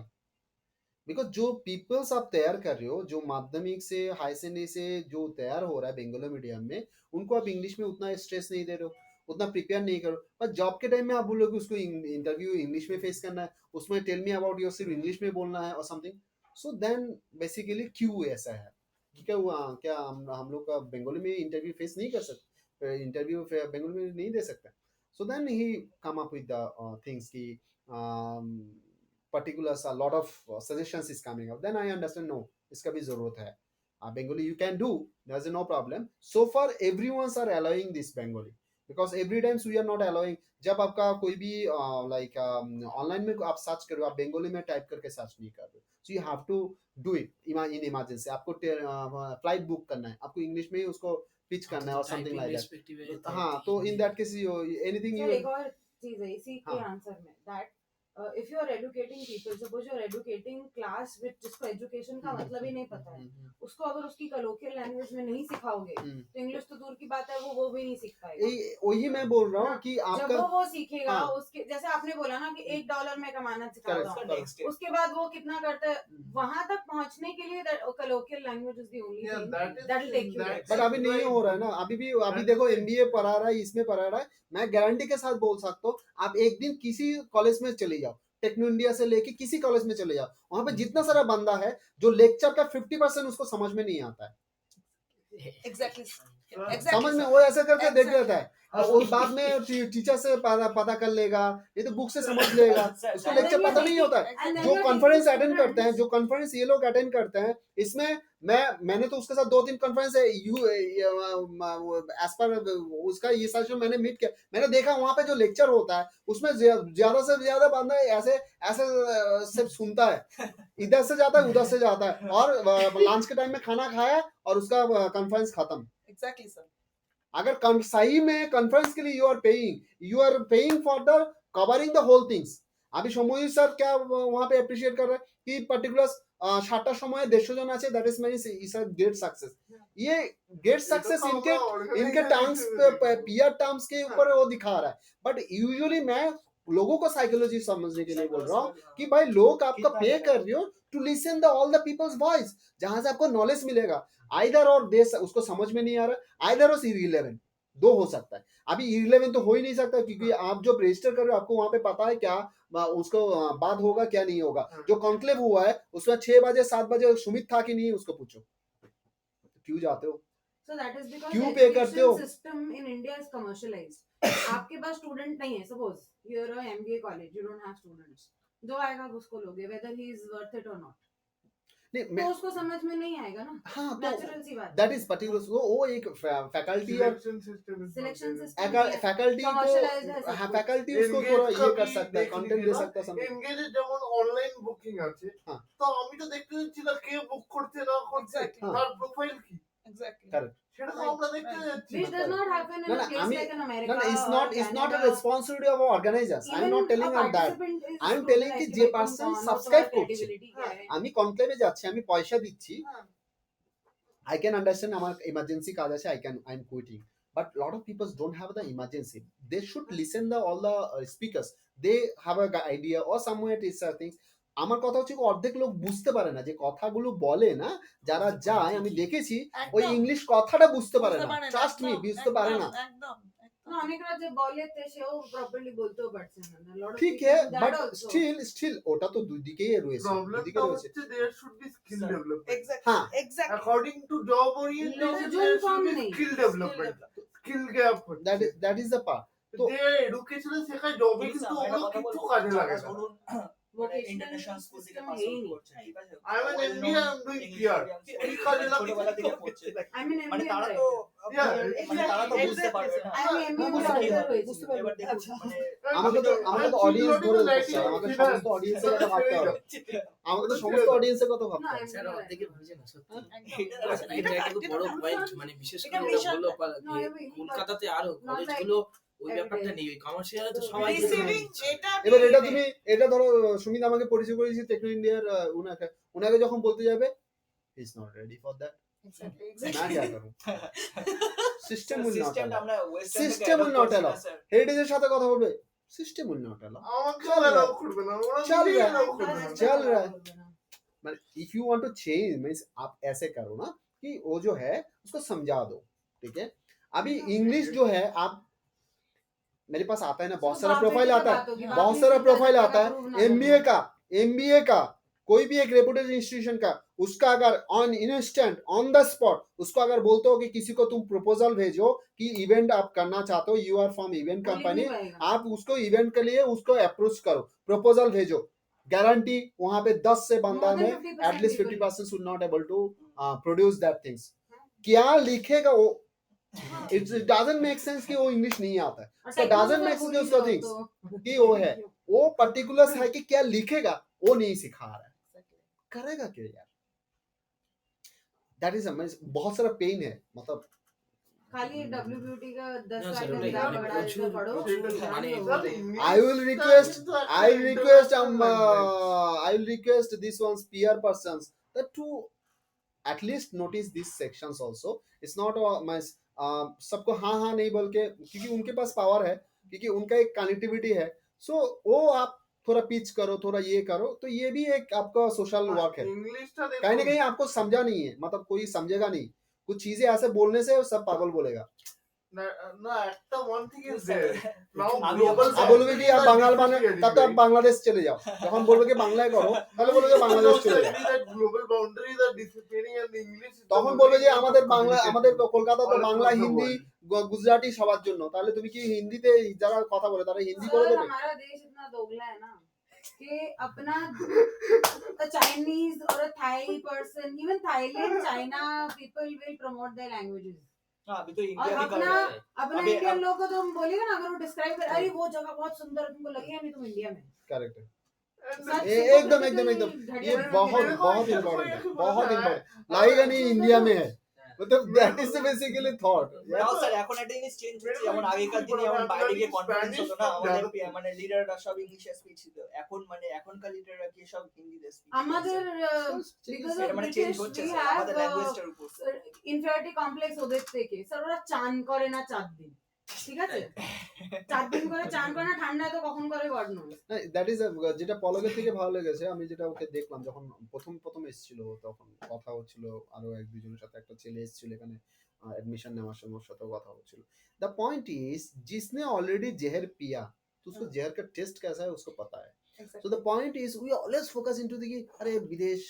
बिकॉज जो पीपल्स आप तैयार कर रहे हो, जो माध्यमिक से हाई सेकेंडरी से जो तैयार हो रहा है बेंगोली मीडियम में, उनको आप इंग्लिश में उतना स्ट्रेस नहीं दे रहे हो, उतना प्रिपेयर नहीं करो। पर जॉब के टाइम में आप बोलोगे उसको इंटरव्यू इंग्लिश में फेस करना है, उसमें टेल मी अबाउट योर सिर्फ इंग्लिश में बोलना है और समथिंग। सो देन बेसिकली क्यों ऐसा है कि क्या हुआ, क्या हम लोग का बंगाली में इंटरव्यू फेस नहीं कर सकते, इंटरव्यू बंगाली में नहीं दे सकते? So then he come up with the things की particulars, a lot of suggestions is coming up, then I understand no, iska bhi zarurat hai. Bengali you can do, there's no problem. So far everyone's are allowing this Bengali because every times we are not allowing. जब आपका कोई भी like online में आप search करो, आप बंगाली में type करके सर्च नहीं कर रहे, so you have to do it in emergency. आपको फ्लाइट बुक करना है, आपको इंग्लिश में ही उसको पिच करना है और समथिंग लाइक दैट। हाँ, तो in that case anything sir you एक और चीज है इसी के हाँ। आंसर में that if you are educating people, suppose you are educating class with जिसको एजुकेशन का मतलब ही नहीं पता है, उसको अगर उसकी कलोकियल लैंग्वेज में नहीं सिखाओगे तो इंग्लिश तो दूर की बात है, वो भी नहीं सीख पाएगा। वही मैं बोल रहा हूँ हाँ, कि जब आपका वो सीखेगा हाँ। उसके जैसे आपने बोला ना कि $1 में कमाना सिखाता Correct, हूँ, उसका correct. नेक्स्ट स्टेप उसके बाद वो कितना करता है वहां तक पहुंचने के लिए colloquial language is the only Yeah, thing that is that will take you that but is अभी नहीं right. हो रहा है ना, अभी That देखो is एमबीए पढ़ा रहा है, इसमें पढ़ा रहा है, मैं गारंटी के साथ बोल सकता हूँ आप एक दिन किसी कॉलेज में चले जाओ, टेक्नो इंडिया से लेके किसी कॉलेज में चले जाओ, वहां पे जितना सारा बंदा है जो लेक्चर का 50% उसको समझ में नहीं आता है। एग्जैक्टली समझ में वो ऐसे करके देख Exactly. लेता है और बाद में टीचर से पता कर लेगा, ये तो बुक से समझ लेगा, उसको लेक्चर पता नहीं होता है। जो कॉन्फ्रेंस अटेंड करते हैं, जो कॉन्फ्रेंस ये लोग अटेंड करते हैं, इसमें मैंने तो उसके साथ 2-3 कॉन्फ्रेंस एज पर उसका ये सेशन मैंने मीट किया, मैंने देखा वहां पे जो लेक्चर होता है उसमें ज्यादा से ज्यादा बंदा ऐसे ऐसे सिर्फ सुनता है, इधर से जाता है उधर से जाता है, और लंच के टाइम में खाना खाया और उसका कॉन्फ्रेंस खत्म। Exactly sir. अगर सही में कॉन्फ्रेंस के लिए you are paying for the covering the whole things. अभी সময় স্যার क्या वहां पे अप्रिशिएट कर रहे हैं कि पर्टिकुलर 7টার সময় 150 জন আছে, दैट इज मानी इज अ ग्रेट सक्सेस। ये ग्रेट सक्सेस इनके टर्म्स पीआर टर्म्स के ऊपर वो दिखा रहा है, बट यूजुअली मैं लोगों को साइकोलॉजी समझने के लिए बोल रहा हूँ कि भाई लोग आपका पे कर रहे हो to listen the all the peoples voice, जहां से आपको नॉलेज मिलेगा। आइदर और दे उसको समझ में नहीं आ रहा, आइदर और इररिलेवेंट, दो हो सकता है। अभी इररिलेवेंट तो हो ही नहीं सकता क्योंकि आप जो रजिस्टर कर रहे हो आपको वहां पे पता है क्या उसको बात होगा क्या नहीं होगा। जो कॉन्क्लेव हुआ है उसमें 6 बजे 7 बजे सुमित था कि नहीं उसको पूछो, क्यों जाते हो? So that is because क्यों the पे करते हो? education system in India is commercialized. आपके पास स्टूडेंट नहीं है, suppose you are a MBA college, you don't have students, जो आएगा आप उसको लोगे whether he is worth it और नॉट, नहीं तो उसको समझ में नहीं आएगा ना। हाँ, तो नेचुरल सी बात दैट इज पर्टिकुलर वो एक फैकल्टी और सिलेक्शन सिस्टम फैकल्टी commercialized है को सब हाँ कुछ। फैकल्टी उसको थोड़ा ये कर सकता है, कंटेंट दे सकता है समथिंग। এনগেজে যেমন অনলাইন বুকিং আছে, हाँ। তো আমি তো দেখতে যাচ্ছি না কে বুক করছে না করছে, Exactly. তার প্রোফাইল কি, एग्जैक्टली Correct. সেটা তো আমরা দেখতে যাচ্ছি Which না। does not happen in No, a no, place I mean- like in No, America no, it's not a Canada. responsibility of organizers. I'm Even not telling a on that. participant is I'm to telling like कि कि जे भाई तुम person कौन हो, subscribe तुम्हारा করছে, credibility क्या है। আমি কনক্লেভে যাচ্ছি, আমি পয়সা দিচ্ছি, हाँ। I can understand আমার emergency কাজ আছে, I'm quitting, but lot of people don't have the emergency. They should listen the all the speakers, they have a idea or somewhere it is things। আমার কথা হচ্ছে অর্ধেক লোক বুঝতে পারে না যে কথাগুলো বলে না, যারা যায় আমি দেখেছি ওই ইংলিশ কথাটা বুঝতে পারে না, ট্রাস্ট মি বুঝতে পারে না। একদম না অনেকরা যে বলে তে সেও প্রপারলি বলতেও পারছে না, লট অফ ঠিক है, but still ওটা তো দুই দিকেই রয়েছে, দুই দিকে প্রবলেমটা রয়েছে। হচ্ছে there should be skill development. Exactly हाँ। Exactly according to job orientation लोग देयर कम शुड बी नहीं। Skill development, skill gap that হচ্ছে। is the part। তো যে এডুকেশনে শেখায় জবে কিন্তু ওগুলো কিছু কাজে লাগে না। ধরুন vocational ইন্টারন্যাশনাল স্কুল থেকে system পাস है ही আউট नहीं। করছে, ঠিক আছে? I'm an Well MBA, known I'm doing English PR. medium school পরীক্ষা দিলাম, ছোটবেলা থেকে পড়ছে, I'm an মানে MBA তারা में তো Yeah, মানে তারা তো বুঝতে exactly, পারবে sir. না। আমি MBA में বুঝতে auditor পারবো, হয়েছি। এবার দেখুন মানে আমাকে তো অডিয়েন্স ধরে writing স্যার, আমাকে finance. সমস্ত অডিয়েন্সের কথা ভাবতে হবে, আমাকে তো সমস্ত অডিয়েন্সের কথা ভাবতে না, হবে। স্যার MBA অর্ধেকে বুঝে না সত্যি একদম। এটা একটা খুব বড় পয়েন্ট, মানে বিশেষ এটা করে ভীষণ- বললো No, I mean, কলকাতাতে আরো not like কলেজগুলো ওই every ব্যাপারটা day. নেই, ওই কমার্শিয়ালে তো So, সবাই রিসিভিং এটা এবার এটা নেই। তুমি এটা ধরো সুমিত আমাকে পরিচয় করেছি টেকনো ইন্ডিয়ার উনাকে যখন বলতে যাবে he is not ready for that, Exactly, मैं exactly. क्या करूं, সিস্টেম উইল নট সিস্টেমটা অ্যালাউ, আমরা western System will not allow. হেরিটেজের সাথে কথা বলবে, সিস্টেম উইল নট অ্যালাউ। আমাকে চল allow রা- করবে না, ওরা চল নিজেই রা- allow করবে না। चल रहा है। मतलब if you want to change means आप ऐसे करो ना कि वो जो है उसको समझा दो, ठीक है? अभी इंग्लिश जो है आप मेरे पास आता है ना, बहुत सारा प्रोफाइल आता है, बहुत सारा प्रोफाइल आता है एमबीए का कोई भी एक रेपुटेड इंस्टीट्यूशन का, उसका अगर on instant on the spot उसको अगर बोलते हो कि किसी को तुम प्रपोजल भेजो कि इवेंट आप करना चाहते हो, you are from event company, आप उसको इवेंट के लिए उसको अप्रोच करो, प्रपोजल भेजो, गारंटी वहां पे 10 से बंदा में at least 50% should not able to produce that things. क्या लिखेगा वो, इट डजंट मेक सेंस कि वो इंग्लिश नहीं आता है, so doesn't make sense उसका things कि वो है, वो पर्टिकुलर्स है कि क्या लिखेगा वो नहीं सिखा रहा है, करेगा क्या यार, दैट इज बहुत सारा पेन है, मतलब खाली WBT का 10 ना, साल जरूर का है, बड़ा प्रचुर- पढ़ो, प्रचुर माने- Sir, English I will request I will request this one's peer persons that to at least notice these sections also. It's not my सबको हाँ हाँ नहीं बोल के, क्योंकि उनके पास पावर है, क्योंकि उनका एक कनेक्टिविटी है, सो वो आप थोड़ा पिच करो, थोड़ा ये करो, तो ये भी एक आपका सोशल वर्क है। इंग्लिशটা कहीं ना कहीं आपको समझा नहीं है, मतलब कोई समझेगा नहीं, कुछ चीजें ऐसे बोलने से सब पागल बोलेगा। না একটা one thing is there. Now আমি global যখন आप बोलोगे कि आप बंगाल बने तब तो आप बांग्लादेश चले जाओ, যখন বলবে কি বাংলায় করো তাহলে বলবে যে বাংলাদেশ চলে যাও, that global boundaries are disappearing and English is তখন বলবে যে আমাদের বাংলা, আমাদের কলকাতা তো বাংলা হিন্দি গুজরাটি সবার জন্য, তাহলে তুমি কি হিন্দিতে যারা কথা বলে তারা হিন্দি করে सर দেবে? हमारा देश इतना दोगला है ना कि अपना चाइनीज और Thai person, even Thailand China people will promote their languages, हाँ, अभी तो और इंडिया भी कर अपना रहा है। अपना अभी इंडियन लोग को तुम बोलिएगा ना, अगर वो डिस्क्राइब कर अरे वो जगह बहुत सुंदर है, तुमको लगेगा नहीं तुम इंडिया में। करेक्ट है, सच एकदम में एकदम तो एकदम, घटिया ये बना बहुत के बहुत इम्पोर्टेंट है, बहुत इम्पोर्टेंट, लगेगा नहीं इंडिया में है, मतलब that is basically thought. Now sir এখন একটা জিনিস চেঞ্জ হচ্ছে, যেমন আগেকার দিনে যেমন বাইরে গিয়ে কনফারেন্স হতো না, আমাদের মানে লিডাররা সব ইংলিশে স্পিচ ছিল, এখন মানে এখনকার লিডাররা কি সব হিন্দিতে স্পিচ আমাদের because এটা of মানে চেঞ্জ British হচ্ছে we স্যার, have আমাদের ল্যাঙ্গুয়েজটার উপর। ইনফিরিয়রিটি কমপ্লেক্স ওদের থেকে, স্যার ওরা চান করে না 4 দিন, ঠিক আছে 4 দিন করে চান করে না, ঠান্ডা তো কখন করে গড নোস। দ্যাট ইজ যেটা পলকের থেকে ভালো লেগেছে, আমি যেটা ওকে দেখলাম যখন প্রথম এসেছিল, তখন কথা হচ্ছিল আরো এক দুজনের সাথে, একটা ছেলে এসেছিল এখানে एडमिशन নেওয়ার সময়, ওর সাথে কথা হচ্ছিল। द पॉइंट इज जिसने ऑलरेडी जहर पिया तो उसको जहर का टेस्ट कैसा है उसको पता है। So the point is we always focus into the अरे विदेश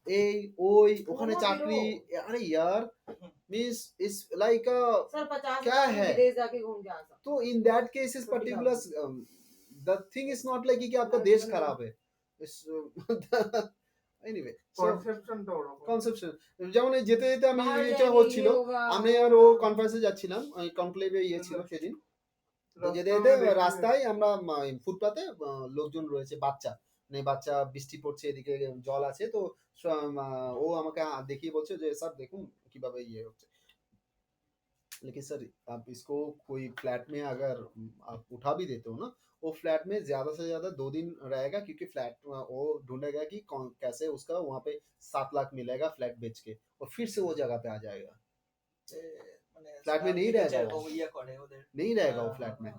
এই ওই ওখানে চাকরি, আরে यार मींस इज लाइक सर 50 क्या है? विदेश जाके घूम के आ सकते। तो in that cases particular the thing is not like कि आपका देश खराब है, एनीवे কনসেপশনটা ওরকম। কনসেপশন যেমন এই যেতে যেতে আমি बाहर এটা जाएंगे, হচ্ছিল, ये होगा, আমি আর ও কনফারেন্সে যাচ্ছিলাম, ওই কনক্লেভে ইয়ে ছিল সেদিন, তো যেতে যেতে রাস্তায় আমরা ফুটপাতে লোকজন রয়েছে, বাচ্চা মানে বাচ্চা, বৃষ্টি পড়ছে, এদিকে জল আছে, তো ও আমাকে দেখিয়ে বলছে যে স্যার দেখুন কিভাবে ইয়ে হচ্ছে, लेकिन सर आप इसको कोई फ्लैट में अगर आप उठा भी देते हो ना, वो फ्लैट में ज्यादा से ज्यादा 2 दिन रहेगा, क्योंकि फ्लैट वो ढूंढेगा कि कैसे उसका वहाँ पे 7 लाख मिलेगा फ्लैट बेच के, और फिर से वो जगह पे आ जाएगा, फ्लैट में नहीं रहेगा वो, ইয়ে করে ওদের। नहीं रहेगा वो फ्लैट में।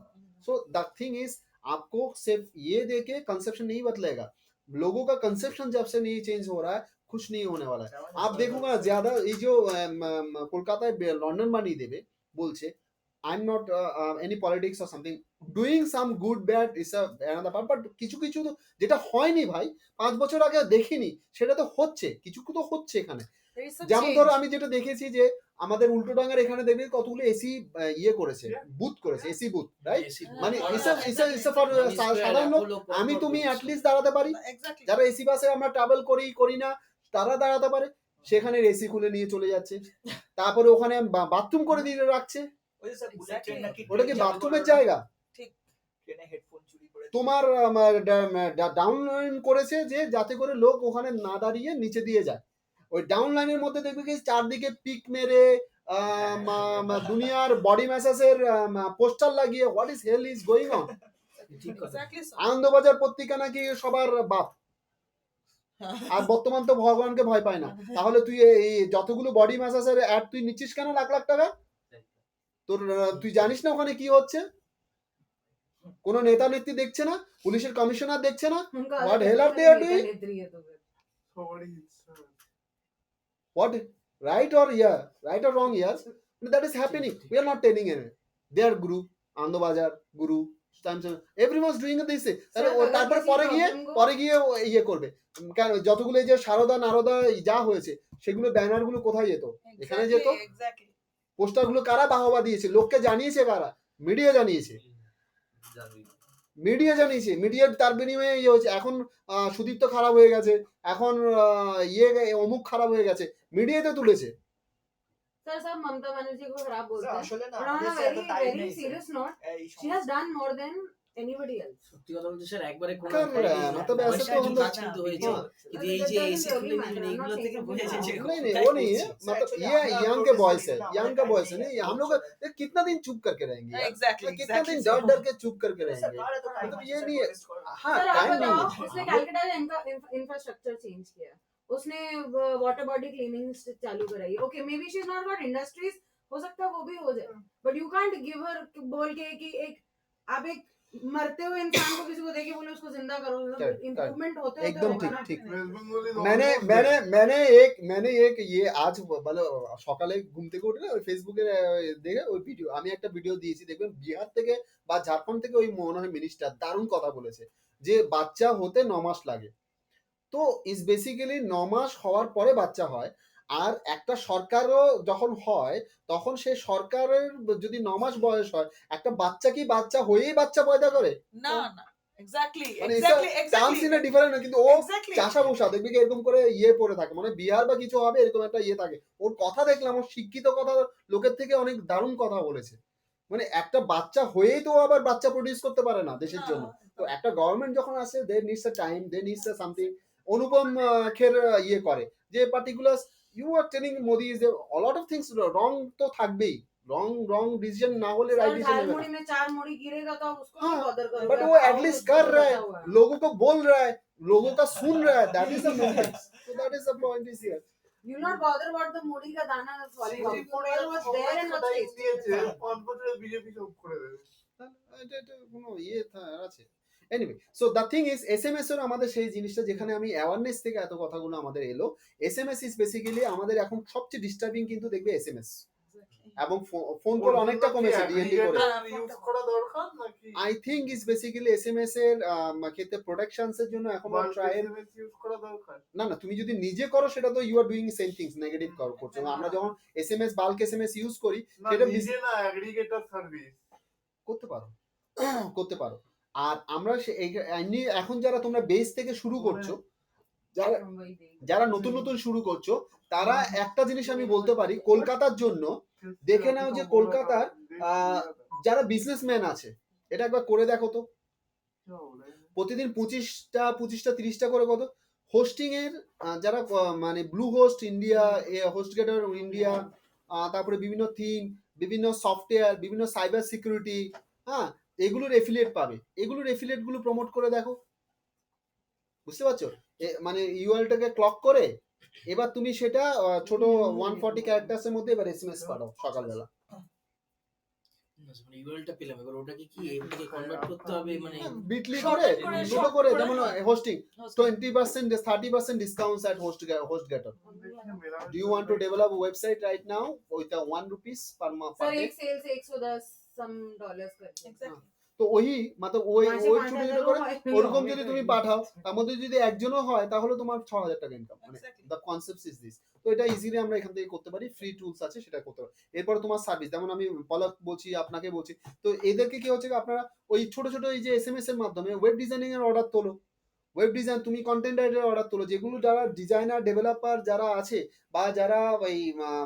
सो द थिंग इज आपको सिर्फ ये देके कंसेप्शन नहीं बदलेगा, लोगों का कंसेप्शन जब से नहीं चेंज हो रहा है कुछ नहीं होने वाला है। आप देखोगे ज्यादा ये जो কলকাতায় লন্ডন বানিয়ে দেবে বলছে, I am not any politics or something, doing some good bad is another part, but কিছু কিছু তো যেটা হয়নি ভাই 5 বছর আগে দেখিনি সেটা তো হচ্ছে, কিছু তো হচ্ছে এখানে। There is some যেমন change. ধরো আমি যেটা দেখেছি যে আমাদের উল্টোডাঙ্গার এখানে দেখবে কতগুলো এসি ইয়ে করেছে, বুথ করেছে, এসি বুথ, রাইট? মানে ইসা ফর সাধারণ লোক, আমি তুমি অ্যাটলিস্ট দাঁড়াতে পারি, এক্স্যাক্টলি যারা এসি বাসে আমরা ট্রাভেল করি না তারা দাঁড়াতে পারে, সেখানে এসি খুলে নিয়ে চলে যাচ্ছে, তারপরে ওখানে বাথরুম করে দিয়ে রাখছে, ওই যে স্যার বুলেট ট্রেন নাকি ওটা কি বাথরুমের জায়গা? ট্রেনে হেডফোন চুরি করে তোমার ডাউন লাইন করেছে যে যাতে করে লোক ওখানে না দাঁড়িয়ে নিচে দিয়ে যায়, ওই ডাউন লাইনের মধ্যে দেখবে কি চারদিকে পিক মেরে দুনিয়ার বডি ম্যাসাজের পোস্টার লাগিয়ে what is hell is going on. ঠিক কথা। এক্স্যাক্টলি আনন্দবাজার পত্রিকা নাকি সবার বাপ, আর বর্তমান তো ভগবানকে ভয় পায় না, তাহলে তুই এই যতগুলো বডি ম্যাসাজের অ্যাড তুই নিচ্ছিস কেন লাখ লাখ টাকা? তোর তুই জানিস না ওখানে কি হচ্ছে? কোন নেতা নেত্রী দেখছে না, পুলিশের কমিশনার দেখছে না? उनका What अलग hell are नेता they doing? नेत्री है तो फिर সবারই ইচ্ছা। What right or yeah, right or wrong, yes, that is happening. We are not telling it. Their group, Andobazar, Guru, Times, everyone's doing this. তাহলে ও তারপরে পরে গিয়ে ও ইয়ে করবে কেন? যতগুলো এই যে সারদা নারদা যা হয়েছে সেগুলো ব্যানার গুলো কোথায় যেত? এখানে যেত। এক্স্যাক্টলি পোস্টার গুলো কারা বাহবা দিয়েছে? লোককে জানিয়েছে কারা? মিডিয়া জানিয়েছে, মিডিয়ার তার বিনিময়ে ইয়ে হয়েছে। এখন সুদীপ্ত খারাপ হয়ে গেছে, এখন অমুক খারাপ হয়ে গেছে, মিডিয়াতে তুলেছে। सर सब ममता बनर्जी को खराब बोलते স্যার हैं আসলে না but on a আমাদের very এত টাইম very নেই serious note এই she has done more than anybody else সত্যি কথা বলতে স্যার একবারে কোনো কারণ, मतलब ऐसा পয়সা तो কিছু हम लोग- কাজ কিন্তু হয়েছে, কিন্তু এই যে এসি খুলে নিলেন এইগুলো থেকে বোঝা যায় যে नहीं नहीं কোথায় वो नहीं है, পৌঁছে। मतलब Actually, ये हम लोग यंग के बॉयज है, protest यंग करते का हैं, बॉयज है, time नहीं नहीं है, हम लोग ये कितना दिन चुप करके रहेंगे यार? एग्जैक्टली कितना दिन डर के चुप करके रहेंगे? सरकार है तो टाइम मतलब है, ये सर, नहीं है, protest करो। हाँ सर आप टाइम नहीं बताओ है। उसने कैलकाटा का इंफ्रास्ट्रक्चर चेंज किया, उसने वाटर बॉडी क्लीनिंग चालू कराई, okay may be she is not got industries, हो सकता है वो भी हो जाए, but you can't give her बोल के कि एक आप एक मरते हुए इंसान को किसी को देके बोले उसको जिंदा करो, Correct, इम्प्रूवमेंट होते एकदम होगा ना। ठीक। West Bengal is मैंने almost मैंने there. मैंने एक ये आज মানে সকালে ঘুম থেকে উঠে ওই ফেসবুকে দেখে ওই ভিডিও, আমি একটা ভিডিও দিয়েছি, দেখবেন বিহার থেকে বা ঝাড়খণ্ড থেকে ওই মনে হয় মিনিস্টার দারুণ কথা বলেছে যে বাচ্চা হতে 9 মাস লাগে। তো ইজ বেসিক্যালি 9 মাস হওয়ার পরে বাচ্চা হয়, আর একটা সরকারও যখন হয় তখন সেই সরকারের যদি 9 মাস বয়স হয়, একটা বাচ্চা কি বাচ্চা হয়েই বাচ্চা পয়দা করে? না না এক্স্যাক্টলি মানে এক্স্যাক্টলি চান্স ইন ডিফারেন্ট, কিন্তু ও এক্স্যাক্টলি চাষা বসা দেখবি কি এরকম করে ইয়ে পড়ে থাকে, মানে বিহার বা কিছু হবে এরকম একটা ইয়ে থাকে। ওর কথা দেখলাম, ওর শিক্ষিত কথা লোকের থেকে অনেক দারুণ কথা বলেছে। মানে একটা বাচ্চা হয়েই তো আবার বাচ্চা প্রডিউস করতে পারে না দেশের জন্য। তো একটা গভর্নমেন্ট যখন আসে they needs a time, they needs a something. Anupam Kher ইয়ে করে যে particular, you are telling Modi is a lot of things wrong তো থাকবেই, রং ডিসিশন না হলে রাইট सर डिसीजन झाल लेना। मुड़ी में 4 मुड़ी गिरेगा तो आप उसको हाँ, नहीं बॉदर करोगे, बट आप वो खाओगे एटलीस्ट उसको कर रहा बचा है, हुआ है। लोगों को बोल रहा है, लोगों का सुन रहा है, that is the movement, so that is the point is here. You not bother about the मुड़ी का दाना falling out. Bother what's there and what's time tasty. দিয়েছে 5 বছরে বিজেপি সব করে দেবে। এটা কোনো ইয়ে আছে। Anyway, so the thing is SMS এর আমাদের সেই জিনিসটা যেখানে আমি অ্যাওয়ারনেস থেকে এত কথাগুলো আমাদের এলো। এসএমএস ইজ বেসিক্যালি আমাদের এখন সবচেয়ে ডিস্টার্বিং কিন্তু দেখবে এসএমএস, এবং ফোন কল অনেকটা কমেছে ডিএনডি করে। ইউজ করা দরকার নাকি I think is basically SMS এর ক্ষেত্রে প্রোটেকশনস এর জন্য এখন ট্রায়াল ইউজ করা দরকার। না না, তুমি যদি নিজে করো সেটা তো you are doing same things, negative করছো। আমরা যখন এসএমএস বাল্ক এসএমএস ইউজ করি না সেটা নিজে না অ্যাগ্রিগেটর সার্ভিস করতে পারো করতে পারো। আর আমরা এমনি এখন যারা তোমরা বেস থেকে শুরু করছো, যারা वही देख। যারা নতুন নতুন শুরু করছো, তারা একটা জিনিস আমি বলতে পারি, কলকাতার জন্য দেখে নাও যে কলকাতার যারা বিজনেসম্যান আছে, এটা একবার করে দেখো তো, প্রতিদিন 25টা 30টা করে কত হোস্টিং এর যারা মানে Bluehost India, HostGator India, তারপরে বিভিন্ন থিম, বিভিন্ন সফটওয়্যার, বিভিন্ন সাইবার সিকিউরিটি, হ্যাঁ এগুলোর এফিলিয়েট পাবে, এগুলোর এফিলিয়েট গুলো প্রমোট করে দেখো, বুঝতে পারছো? মানে ইউআরএলটাকে ক্লক করে এবার তুমি সেটা ছোট 140 ক্যারেক্টার্স এর মধ্যে এবার এসএমএস পাঠাও সকালবেলা। মানে ইউআরএলটা পেলাম, এবার ওটাকে কি এটাকে কনভার্ট করতে হবে, মানে বিটলি Shorten করে করে, ছোট short করে, করে, যেমন hosting 20% 30% discounts at HostGator. Do you want to develop a website right now with a 1 rupees per month? Sir एक सेल से 110 some dollars करके। एग्जैक्टली তো ওই মানে ওই মাসে ওই 5,000 ছোট ছোট করে হয়, ওরকম হবে যদি তো তুমি at least। পাঠাও, তার মধ্যে যদি একজনও হয় তাহলে তোমার 6,000 টাকা ইনকাম। মানে Exactly. The concept is this. তো এটা ইজিলি আমরা এখান থেকে করতে পারি, ফ্রি টুলস আছে সেটা করতে পারি। এরপর তোমার সার্ভিস, যেমন আমি পলক বলছি, আপনাকে বলছি, তো এদেরকে কি হচ্ছে আপনারা ওই ছোট ছোট এই যে SMS এর মাধ্যমে ওয়েব ডিজাইনিং এর অর্ডার তোলো, ওয়েব ডিজাইন, তুমি কন্টেন্ট রাইটার অর্ডার তোলো, যেগুলো যারা ডিজাইনার ডেভেলপার যারা আছে বা যারা ওই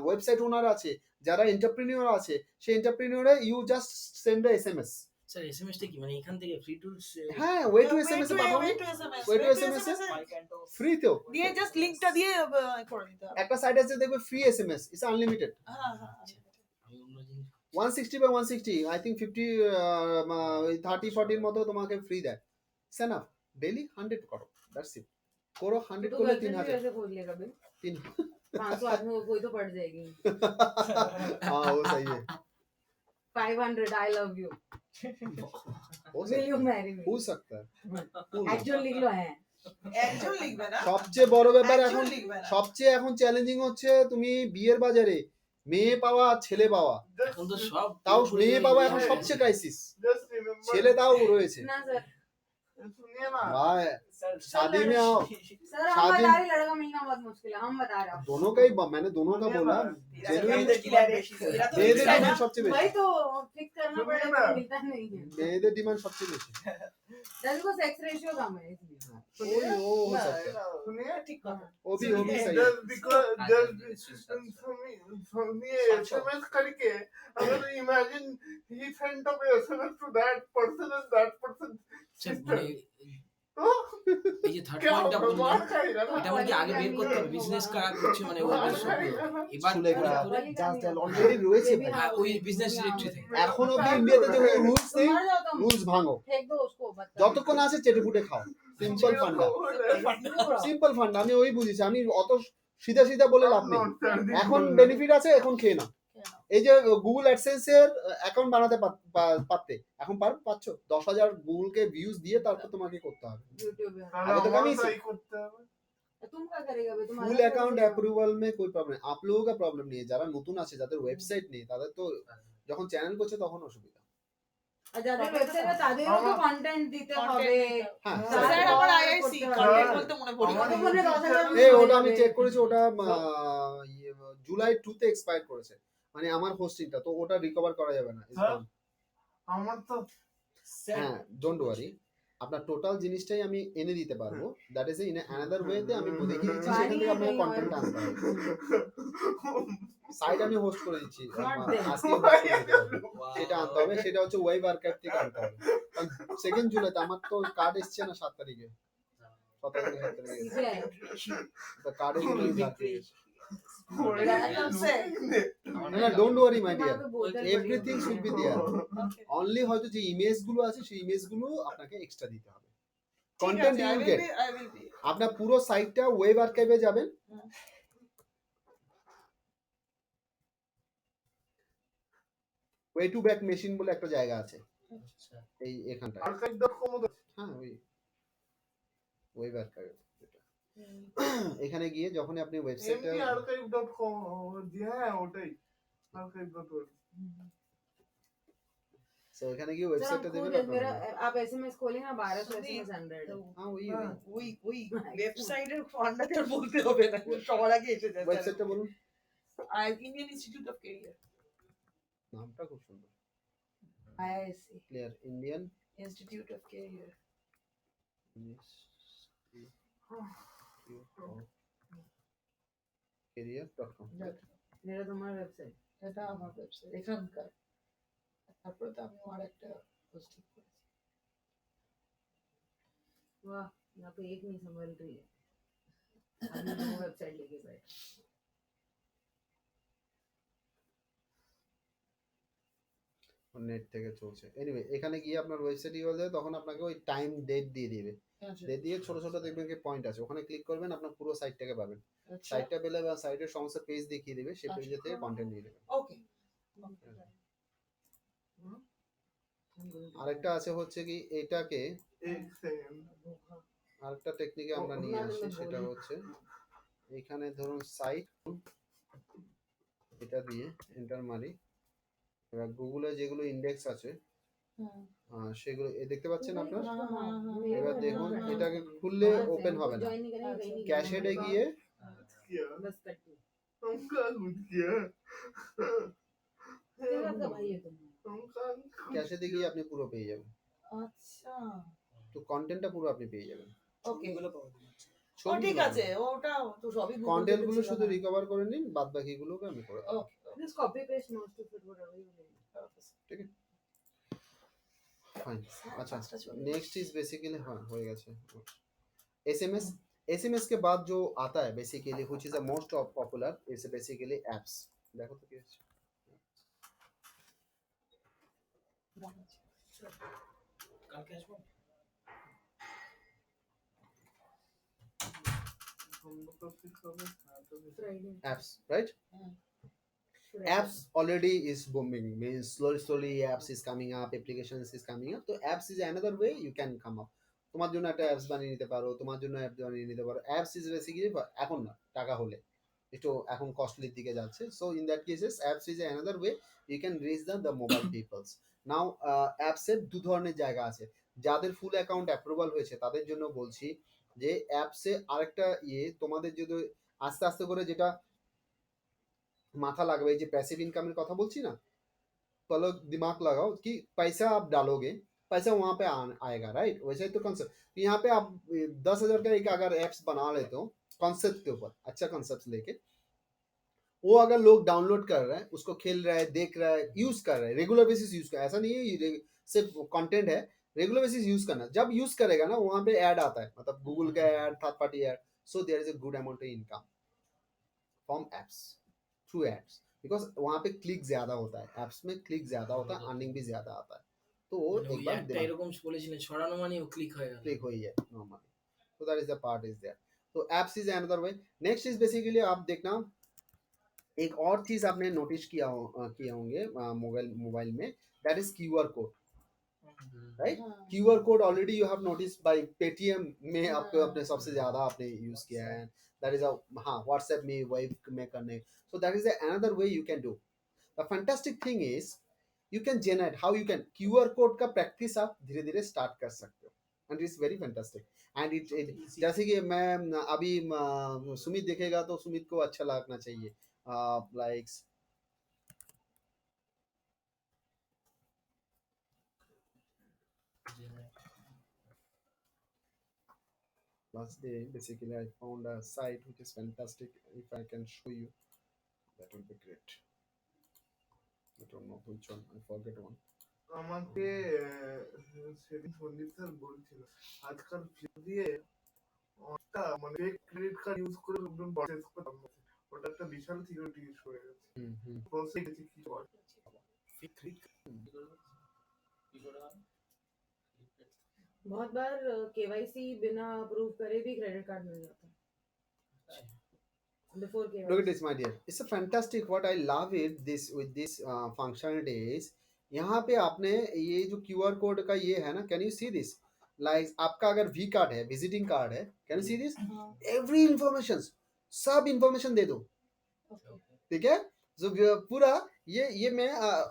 ওয়েবসাইট ওনার আছে, যারা এন্টারপ্রেনিউর আছে, সেই এন্টারপ্রেনিউরে you just send a SMS। Sir SMS টা কি মানে এখান থেকে ফ্রি টুলস? হ্যাঁ, ওয়ে টু SMS এ পাঠাও, Way to SMS, way to way to SMS এ SMS ফ্রি তো দিয়ে জাস্ট লিংকটা দিয়ে করে দিতে হবে। একটা সাইট আছে দেখবে ফ্রি SMS, ইটস আনলিমিটেড, হ্যাঁ হ্যাঁ। আমি অন্য জিনিস 160 বাই 160, আই থিঙ্ক 50 30-40 এর মতো তোমাকে ফ্রি দেয়। সেনা ডেইলি 100 করো, দ্যাটস ইট। করো 100 तो করলে गर्लफ्रेंड भी 3000, वैसे खोल लेगा बे 3 500 आदमी को कोई तो पड़ जाएगी हाँ वो सही है, 500 आई लव यू हो विल यू सकता है, मैरी मी हो सकता है। एक्चुअल लिख लो है একজন লিখবে না, সবচেয়ে বড় ব্যাপার একজন এখন, লিখবে না। সবচেয়ে এখন চ্যালেঞ্জিং হচ্ছে তুমি বিয়ের বাজারে মেয়ে পাওয়া আর ছেলে পাওয়া। এখন তো সব তাও মেয়ে পাওয়া এখন হয়ে সবচেয়ে গেছে। ক্রাইসিস, Just remember, ছেলে তাও রয়েছে। ना सर सुनिए ना, भाई सर शादी में आओ, सर हम शादी- बता रहे लड़का मिलना बहुत मुश्किल है हम बता रहे हैं दोनों का ही मैंने दोनों का बोला, मेয়েদের demand বেশি স্যার। এরা তো মেয়েদের লিখবে না। ডিমান্ড সবচেয়ে বেশি, वही तो फिक्स करना सुनिए पड़ेगा ना। मिलता नहीं है মেয়েদের ডিমান্ड সবচেয়ে বেশি। दस को सेक्स रेशियो कम है इसलिए ওই ও हो सकता है, सुनिए, ঠিক কথা। वो भी सही है। just because just सुनिए, सुनिए SMS करके, अगर imagine he sent a SMS to that person and that person sir sister, মানে तो এই যে থার্ড क्या পয়েন্টটা होगा, मार বললেন, खाएगा ना, এটা মানে কি আগে বের করতে হবে বিজনেস কারা করছে মানে ওই मार সবগুলো। खाएगा ना। এবার সুলেখা, করে করে জাস্ট অলরেডি রয়েছে ভাই। হ্যাঁ, ওই business directory থেকে। এখন অব্দি ইন্ডিয়াতে যে রুলস तो নেই, मर जाओ तुम রুলস ভাঙো, फेंक दो उसको बता যতক্ষণ আছে চেটে ফুটে খাও, সিম্পল ফান্ডা, সিম্পল ফান্ডা। আমি ওই বুঝেছি, আমি অত সিধা সিধা বলে লাভ নেই। এখন বেনিফিট আছে, এখন খেয়ে নাও। এই যে গুগল অ্যাডসেন্স এর অ্যাকাউন্ট বানাতে পারতে, এখন পাচ্ছ 10,000 গুগলকে ভিউজ দিয়ে তারপর তোমাকে করতে হবে। यूट्यूब में आगे तो कमी से। तुम क्या करेगा बे तुम ফুল অ্যাকাউন্ট অ্যাপ্রুভাল মে কোই প্রবলেম, आप लोगों का प्रॉब्लम नहीं है। যারা নতুন আছে, যাদের ওয়েবসাইট নেই, তাদের তো যখন চ্যানেল করছে তখন অসুবিধা। যাদের ওয়েবসাইট আছে তাদেরও তো কন্টেন্ট দিতে হবে হ্যাঁ স্যার আমার আইআইসি কন্টেন্ট বলতে মনে পড়লো। আমার এই ওটা আমি চেক করেছি, ওটা জুলাই 2 তে এক্সপায়ার করেছে, মানে আমার হোস্টিংটা, তো ওটা রিকভার করা যাবে না। It's হ্যাঁ। gone। আমার তো হ্যাঁ, ডোন্ট ওয়ারি, আপনার টোটাল জিনিসটাই আমি এনে দিতে পারবো। দ্যাট ইজ ইন অ্যানাদার ওয়েতে আমি দেখিয়ে দিচ্ছি, সেখান থেকে আপনার কন্টেন্ট আনতে হবে। সাইট আমি হোস্ট করে দিচ্ছি, আজকে host করে দিতে হবে। সেটা আনতে হবে, সেটা হচ্ছে ওয়েব আর্কাইভ থেকে আনতে হবে। কারণ 2 জুলাইতে আমার তো কার্ড এসছে না, 7 তারিখে, 17 তারিখে 7 তারিখে তো কার্ডের জন্য না, don't worry my dear, everything should be there. Only হয়তো যে ইমেজ গুলো আছে সেই ইমেজ গুলো আপনাকে এক্সট্রা দিতে হবে। Content you get, I will be. আপনার পুরো সাইটটা ওয়েব আর্কাইভে যাবেন, ওয়ে টু ব্যাক মেশিন বলে একটা জায়গা আছে আচ্ছা, এই এখানটায়। archive.com হ্যাঁ ওই ওয়েব আর্কাইভ, এখানে গিয়ে যখন আপনি ওয়েবসাইটটা, এমনি archive.com দিয়ে, হ্যাঁ ওটাই archive.org। সো এখানে গিয়ে सर ওয়েবসাইটটা हम দেবেন खुद আপনার। मेरा आप एसएमएस खोलेंगे ना 1200 सुनिए, एसएमएस 100 হ্যাঁ ওই ওই ওয়েবসাইটের ফান্ডাটা বলতে হবে না, সবার আগে এসে যায়। ওয়েবসাইটটা বলুন, ইন্ডিয়ান ইনস্টিটিউট অফ ক্যারিয়ার, নামটা খুব সুন্দর, IIC clear Indian institute of career. career.com। मेरा तुम्हारा वेबसाइट এটা আমার ওয়েবসাইট এখানকার। তারপরে তো আমি আর একটা পোস্টিং করেছি। वाह यहाँ पे एक नहीं संभल रही है अभी दो वेबसाइट लेके बैठ নেট থেকে চলছে। এনিওয়ে এখানে গিয়ে আপনার ওয়েবসাইট ইউআরএল দেবে, তখন আপনাকে ওই টাইম ডেট দিয়ে দিবে, ডেট দিয়ে ছোট ছোট দেখবেন কি পয়েন্ট আছে, ওখানে ক্লিক করবেন, আপনার পুরো সাইটটাকে পাবেন। আচ্ছা, সাইটটা পেলে বা সাইটের সমস্ত পেজ দেখিয়ে দেবে, সেই পেজে থেকে কন্টেন্ট দিয়ে দেবে। ওকে। আরেকটা আছে হচ্ছে কি, এটাকে एक सेकंड আরেকটা টেকনিকে আমরা নিয়ে আসি, সেটা হচ্ছে এখানে ধরুন সাইট, এটা দিয়ে এন্টার মারি, এবার গুগলে যেগুলো ইন্ডেক্স আছে সেগুলো দেখতে পাচ্ছেন আপনার। हाँ, এবার हाँ, দেখুন हाँ, এটাকে हाँ, খুললে हाँ, ওপেন हाँ, হবে না। join नहीं करेंगे, कहीं नहीं ক্যাশ करेंगे, হেডে গিয়ে किया बस कट किया। हम कहाँ घुस गया तेरा का भाई है तुम। हम कहाँ ক্যাশ হেডে গিয়ে আপনি পুরো পেয়ে যাবেন। আচ্ছা তো কন্টেন্টটা পুরো আপনি পেয়ে যাবেন। ওকে এগুলো পাওয়া যাচ্ছে। ও ঠিক আছে ওটা তো সবই Google কন্টেন্ট থেকে গুলো ছিল, শুধু হ্যাঁ। রিকভার করে নিন, বাদ বাকি গুলোকে আমি করে দেবো। ওকে Just copy paste most of it, whatever you need. Fine. আচ্ছা কাজটা চলে नेक्स्ट इज बेसिकली हाँ हो गया। एसएमएस एसएमएस के बाद जो आता है basically which is the most popular is basically apps. देखो तो क्या है। কালকে আসবো हम लोग तो फिर कब Friday. Apps right. Friday. apps already is booming, means slowly apps is coming up, applications is coming up, তো apps is another way you can come up। তোমার জন্য একটা অ্যাপস বানিয়ে নিতে পারো, তোমার জন্য অ্যাপ বানিয়ে নিতে পারো। অ্যাপস ইজ বেসিক্যালি এখন না, টাকা হলে একটু এখন কস্টলির দিকে যাচ্ছে। So in that cases apps is another way you can reach the mobile peoples. Now অ্যাপসের দু ধরনের জায়গা আছে। যাদের ফুল অ্যাকাউন্ট অ্যাপ্রুভাল হয়েছে তাদের জন্য বলছি যে অ্যাপসে আরেকটা তোমাদের যদি আস্তে আস্তে করে যেটা माथा लगवाई जो पैसिव इनकम कथा बोलছি ना, चलो दिमाग लगाओ कि पैसा आप डालोगे, पैसा वहां पे आएगा राइट। वैसे ही तो कॉन्सेप्ट यहाँ पे आप 10,000 का एक अगर एप्स बना लेते हो कॉन्सेप्ट के ऊपर, अच्छा कॉन्सेप्ट लेके वो अगर लोग डाउनलोड कर रहे हैं, उसको खेल रहा है, देख रहा है, यूज कर रहा है, रेगुलर बेसिस यूज कर, ऐसा नहीं है ये सिर्फ कंटेंट है, रेगुलर बेसिस यूज करना। जब यूज करेगा ना वहां पे ऐड आता है, मतलब गूगल का ad, third party ad, so there is a good amount of income from apps through ads, because वहाँ पे क्लिक ज्यादा होता है, एप्स में क्लिक ज्यादा होता है, अर्निंग भी ज्यादा आता है। तो वो মানে एक ওই बार একটা এরকম বলেছিলেন ছড়ানো মানে ও ক্লিক হয়ে গেল। क्लिक हुई है नॉर्मली। तो that is the part is there. तो apps is another way. Next is basically आप देखना एक और चीज आपने नोटिस किया होंगे मोबाइल में, that is QR code right. QR code already you have notice bye Paytm में आपको अपने सबसे ज्यादा आपने यूज किया है, दैट इज हाँ व्हाट्सएप में वेब में करने। सो that is another way you can do. The fantastic thing is you can generate how you can QR code का प्रैक्टिस आप धीरे धीरे स्टार्ट कर सकते हो, and it's very fantastic. And it जैसे कि मैं अभी सुमित देखेगा तो सुमित को अच्छा लगना चाहिए likes last day basically I found a site which is fantastic. If I can show you that would be great. I don't know which one, I forget one. আমাকে সেদিন সন্দীপ স্যার বলছিল আজকাল ফিউ দিয়ে একটা মানে ক্রেডিট কার্ড ইউজ করে লোকজন purchase করতে পারছে। ওটা একটা বিশাল সিকিউরিটি ইস্যু হয়ে গেছে। প্রসেস কি করে बहुत बार केवाईसी बिना अप्रूव करे भी क्रेडिट कार्ड मिल जाता है before Look at KYC. this my dear, it's a fantastic, what I love it this with this functionality is यहाँ पे आपने ये जो QR कोड का ये है ना, can you see this, like आपका अगर वी कार्ड है, विजिटिंग कार्ड है, can you see this, every information सब इंफॉर्मेशन दे दो, ठीक है। जो पूरा ये मैं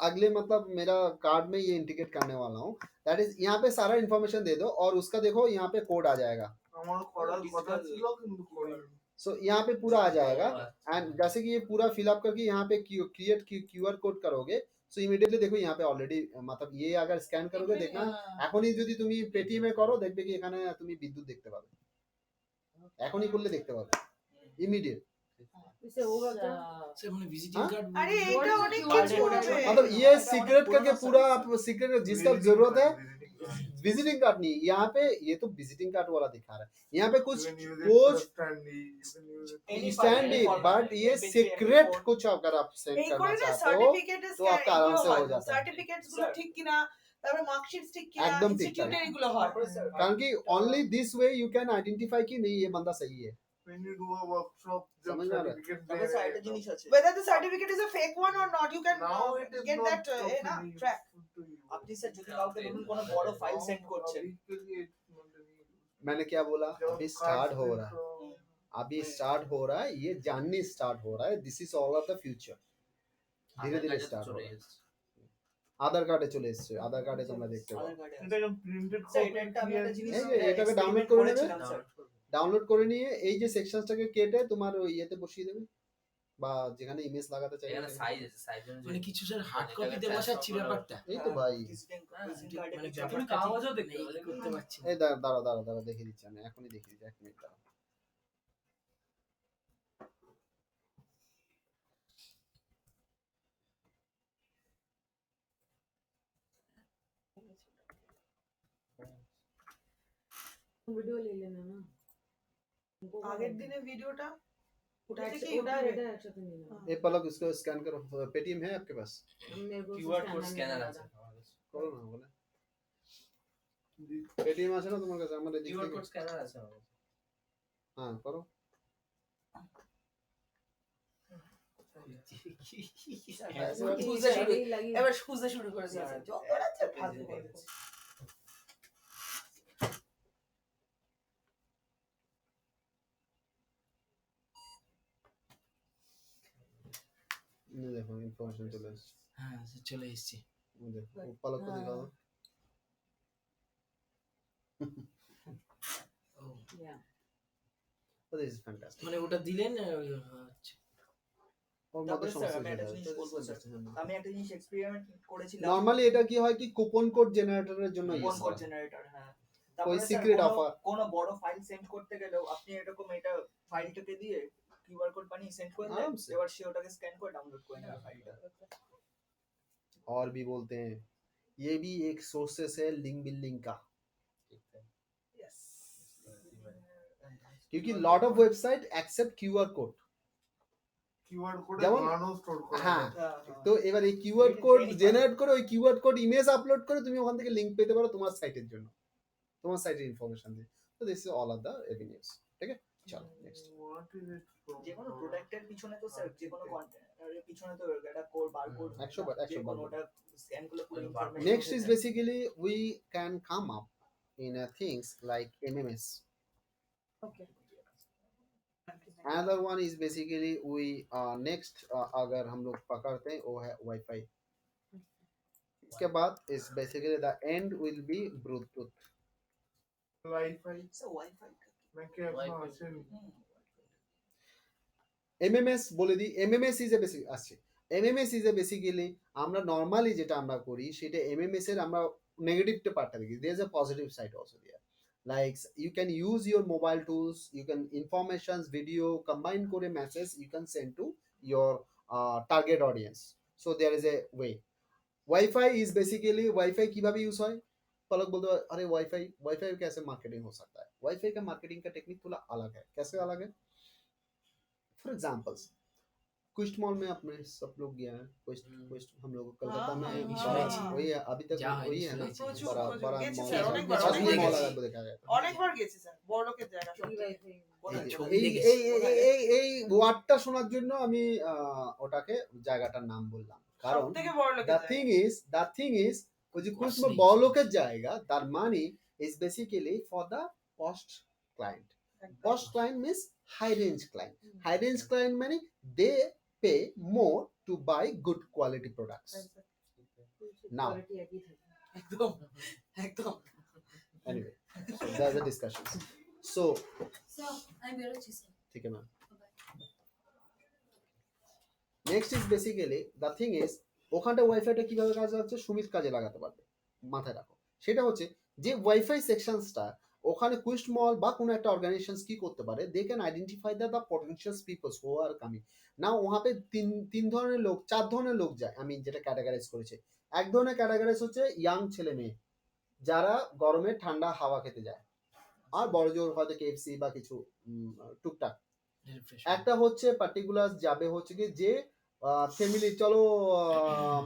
अगले मतलब मेरा कार्ड में ये इंटीग्रेट करने वाला हूँ, दैट इज यहाँ पे सारा इंफॉर्मेशन दे दो और उसका देखो यहाँ पे कोड आ जाएगा। আমার করার কথা ছিল কিন্তু করিনি। सो यहाँ पे पूरा आ जाएगा एंड जैसे कि ये पूरा फिलअप करके यहाँ पे क्रिएट क्यूआर कोड करोगे, सो इमीडिएटली देखो यहाँ पे ऑलरेडी मतलब ये अगर स्कैन करोगे देखना এখনই যদি তুমি পেটিএম এ করো দেখবে কি এখানে তুমি বিদ্যুৎ দেখতে পাবে, এখনই করলে দেখতে পাবে ইমিডিয়েট। इससे होगा क्या? স্যার মানে ভিজিটিং কার্ড আরে এটা অনেক QR কিছু code হবে। मतलब ये सीक्रेट करके पूरा आप सीक्रेट जिसका जरूरत है विजिटिंग कार्ड नहीं, यहाँ पे ये तो विजिटिंग कार्ड वाला दिखा रहा है, यहाँ पे कुछ स्टैंड बट ये सीक्रेट कुछ अगर आप सेंड এই करना করে না चाहते हो সার্টিফিকেট तो आपका आराम से हो जाता है। সার্টিফিকেটস গুলো ঠিক কিনা, তারপর মার্কশিট ঠিক কিনা, একদম ঠিক ইনস্টিটিউটের থাকে। এগুলো হয়। कारण कि only this way you can identify कि नहीं ये बंदा सही है। when you do a workshop जब समझ आ रहा है? certificate তারপরে সাইডে জিনিস আছে। whether the certificate is a fake one or not, you can now it is get not that totally na track। useful to you. আপনি স্যার যদি কাউকে ধরুন কোনো বড় ফাইল সেন্ড করছেন, Habitually it's not any use. मैंने क्या बोला, जब अभी cards स्टार्ट हो में रहा है, तो अभी स्टार्ट हो रहा है, ये जाननी स्टार्ट हो रहा है, this is all of the future, धीरे धीरे स्टार्ट हो रहा है। আধার কার্ডে চলে এসেছে, আধার কার্ডে তোমরা দেখতে পাবে। আধার কার্ডে এটা প্রিন্টেড স্যার এটা একটা আমি একটা জিনিস এই যে এটাকে experiment download করে নেবে। করেছিলাম স্যার। ডাউনলোড করে নিয়ে এই যে সেকশনসটাকে কেটে তোমার ওই ইয়েতে বসিয়ে দেবে, বা যেখানে ইমেজ লাগাতে চাই এখানে সাইজ আছে, সাইজ মানে কিছু স্যার হার্ড কপিতে বসাচ্ছি ব্যাপারটা। এই তো ভাই। Visiting হ্যাঁ, card এ মানে কিছু তুমি ব্যাপারটা কাগজও ঠিক দেখতে নেই, পাবে। করতে পারছি না। এই দাঁড়া দেখিয়ে দিচ্ছি, আমি এখনই দেখিয়ে দিচ্ছি, 1 মিনিট দাঁড়া। वीडियो ले लेना ना उनको वो আগের करना। দিনের ভিডিওটা ওটা उड़ा- থেকে उड़ा YouTube-এ? रेडा अच्छा तो नहीं लगा। এই पलक इसको स्कैन करो, पेटीएम है आपके पास? मेरे को কিউআর उससे কোড scanner স্ক্যানার नहीं আছে लगा। করো না বলে। পেটিএম আছে না তোমার কাছে? আমার এদিক কিউআর থেকে কোড স্ক্যানার আছে আমার কাছে। হ্যাঁ করো। হ্যাঁ, वो এবার चीज़ খুঁজতে শুরু- लगी- लगी। এবার খুঁজতে শুরু করেছে যত রাতে ফালতু গল্প। ये देखो इन्फॉर्मेशन चले एসেছে। হ্যাঁ চলে এসেছি। ये देखो वो पलक को दिखाओ। Yeah. Oh, this is fantastic. মানে ওটা দিলেন আচ্ছা। ওর তারপরে মধ্যে স্যার সমস্যা আমি একটা জিনিস বলবো স্যার। আমি একটা জিনিস এক্সপেরিমেন্ট করেছিলাম নরমালি এটা কি হয় কি কুপন কোড জেনারেটরের জন্য কোন ইউজ কোড হয়। জেনারেটর হ্যাঁ ওই তারপরে স্যার সিক্রেট কোনো- অফার। কোনো বড় ফাইল সেন্ড করতে গেলেও আপনি এরকম এটা ফাইলটাকে দিয়ে কিউআর কোড বানিয়ে সেন্ড করে দেন আরামসে। এবার সে ওটাকে স্ক্যান করে ডাউনলোড করে নেবে ফাইলটা और भी बोलते हैं ये भी एक सोर्सेस है लिंक बिल्डिंग का, क्योंकि lot of website accept QR code. QR কোডে যেমন- গানও স্টোর করা হ্যাঁ। যায়। তো এবার এই কিওয়ার্ড কোড জেনারেট করে ওই কিওয়ার্ড কোড ইমেজ আপলোড করে তুমি ওখান থেকে লিংক পেতে পারো তোমার সাইটের জন্য, তোমার সাইটের ইনফরমেশন দিয়ে। তো this is all of the avenues. ঠিক আছে, চলো next. What is it from? যে কোনো প্রোডাক্টের পিছনে তো স্যার যে কোনো কন্টেন্টের পিছনে তো একটা কোড বারকোড 100 বার যে কোনো barcode। ওটা স্ক্যান করলে পুরো barcode। Information Next is basically we can come up in things like MMS. Okay. Another one is basically we next अगर हम लोग पकड़ते हैं वो है वाईफाई। इसके बाद is basically the end will be Bluetooth। Wi-Fi sir wifi নাকি এখনো Wi-Fi। আসেনি? MMS বলে দিই, MMS is a basic আছে। MMS is a basically আমরা নরমালি যেটা আমরা করি সেটা MMS এর আমরা নেগেটিভটা পার্টটা দেখি। there is a positive side also there, like you can use your mobile tools, you can informations video combine করে message you can send to your target audience, so there is a way। Wifi is basically wifi কিভাবে use হয় पलक बोलते हैं अरे wifi wifi कैसे marketing हो सकता है। वाईफाई का मार्केटिंग का टेक्निक थोड़ा अलग है। कैसे अलग है? फॉर एग्जांपल्स क्विस्ट मॉल में अपने सब लोग गए हैं। क्विस्ट क्विस्ट हम लोग कलकत्ता में हाँ, बड़ा- वही है अभी तक जा है, वही है ना, প্রচুর, बड़ा প্রচুর। बड़ा গেছি मॉल স্যার, है। অনেকবার, असली অনেকবার मॉल গেছি। अगर देखा जाए तो। অনেকবার গেছি স্যার, বড় লোকের জায়গা সব। Free Wi-Fi। কোথায় ছবি এই দেখেছি। এই এই- এই এই ওয়ার্ডটা শোনার জন্য আমি ওটাকে জায়গাটার নাম বললাম, কারণ সবথেকে বড় লোকের the জায়গা। thing is ওই যে কুইস্ট Costly। বড় লোকের জায়গা, তার মানে is basically for the post client। একদম। Post client means high range client। High range client মানে they pay more to buy good quality products। Now- Quality একই থাকে। একদম একদম। Anyway, so that's the discussion। So So, I'm বেরোচ্ছি sir. ঠিক আছে ma'am. Next is basically the thing is ওখানটা ওয়াইফাইটা কিভাবে কাজে লাগছে সুমিত কাজে লাগাতে পারবে, মাথায় রাখো। সেটা হচ্ছে যে ওয়াইফাই সেকশনসটা ওখানে কুইস্ট মল বা কোনো একটা অর্গানাইজেশন কি করতে পারে, they can identify the potential peoples who are coming. না ওहाँ पे তিন ধরনের লোক, 4 ধরনের লোক যায়। আমি যেটা ক্যাটাগরাইজ করেছে, এক ধরনের ক্যাটাগরাইজ হচ্ছে ইয়াং ছেলে মেয়ে যারা গরমে ঠান্ডা হাওয়া খেতে যায়, আর বড় জোর হয়তো কেএফসি বা কিছু টুকটাক। একটা হচ্ছে পার্টিকুলার যাবে হচ্ছে কি যে ফ্যামিলি, চলো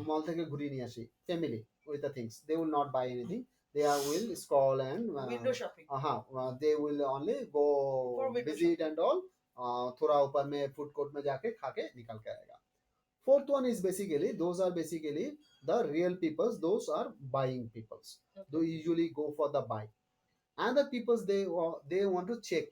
মল থেকে ঘুরিয়ে নিয়ে আসি, family with the things, they will not buy anything, they are will scroll and window shopping. हाँ they will only go For window visit and all, थोड़ा ऊपर में फूड कोर्ट में जाके खा के निकल के आएगा। Fourth one is basically those are basically the real peoples, those are buying peoples, though usually go for the buy. And the peoples they want to check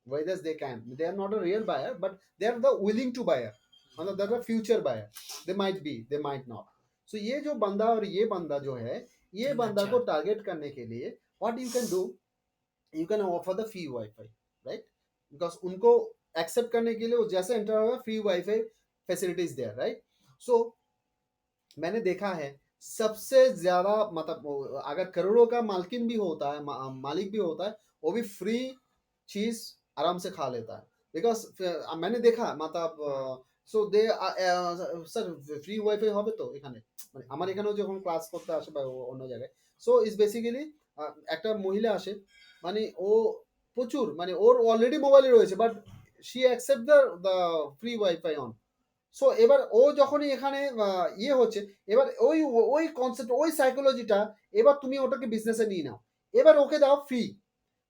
whether they can, they are not a real buyer but they are the willing to buyer, they're the future buyer, they might be, they might not, so सो ये जो बंदा और ये बंदा जो है, ये बंदा अच्छा। को टारगेट करने के लिए what you can do, you can offer the free wifi, right? Because उनको एक्सेप्ट करने के लिए वो जैसे एंटर होगा free wifi facilities there, right? So मैंने देखा है सबसे ज्यादा मतलब अगर करोड़ों का मालकिन भी होता है, मालिक भी होता है, वो भी फ्री चीज आराम से खा लेता है। बिकॉज मैंने देखा मतलब so they sir free wifi হবে তো এখানে, মানে আমার এখানেও যখন ক্লাস করতে আসে বা অন্য জায়গায়, সো ইজ বেসিক্যালি একটা মহিলা আসে, মানে ও প্রচুর মানে ওর অলরেডি মোবাইলে রয়েছে, but she accept the free wifi on. So এবার ও যখনই এখানে ইয়ে হচ্ছে, এবার ওই ওই কনসেপ্ট ওই সাইকোলজিটা এবার তুমি ওটাকে বিজনেসে নিয়ে নাও, এবার ওকে দাও ফ্রি।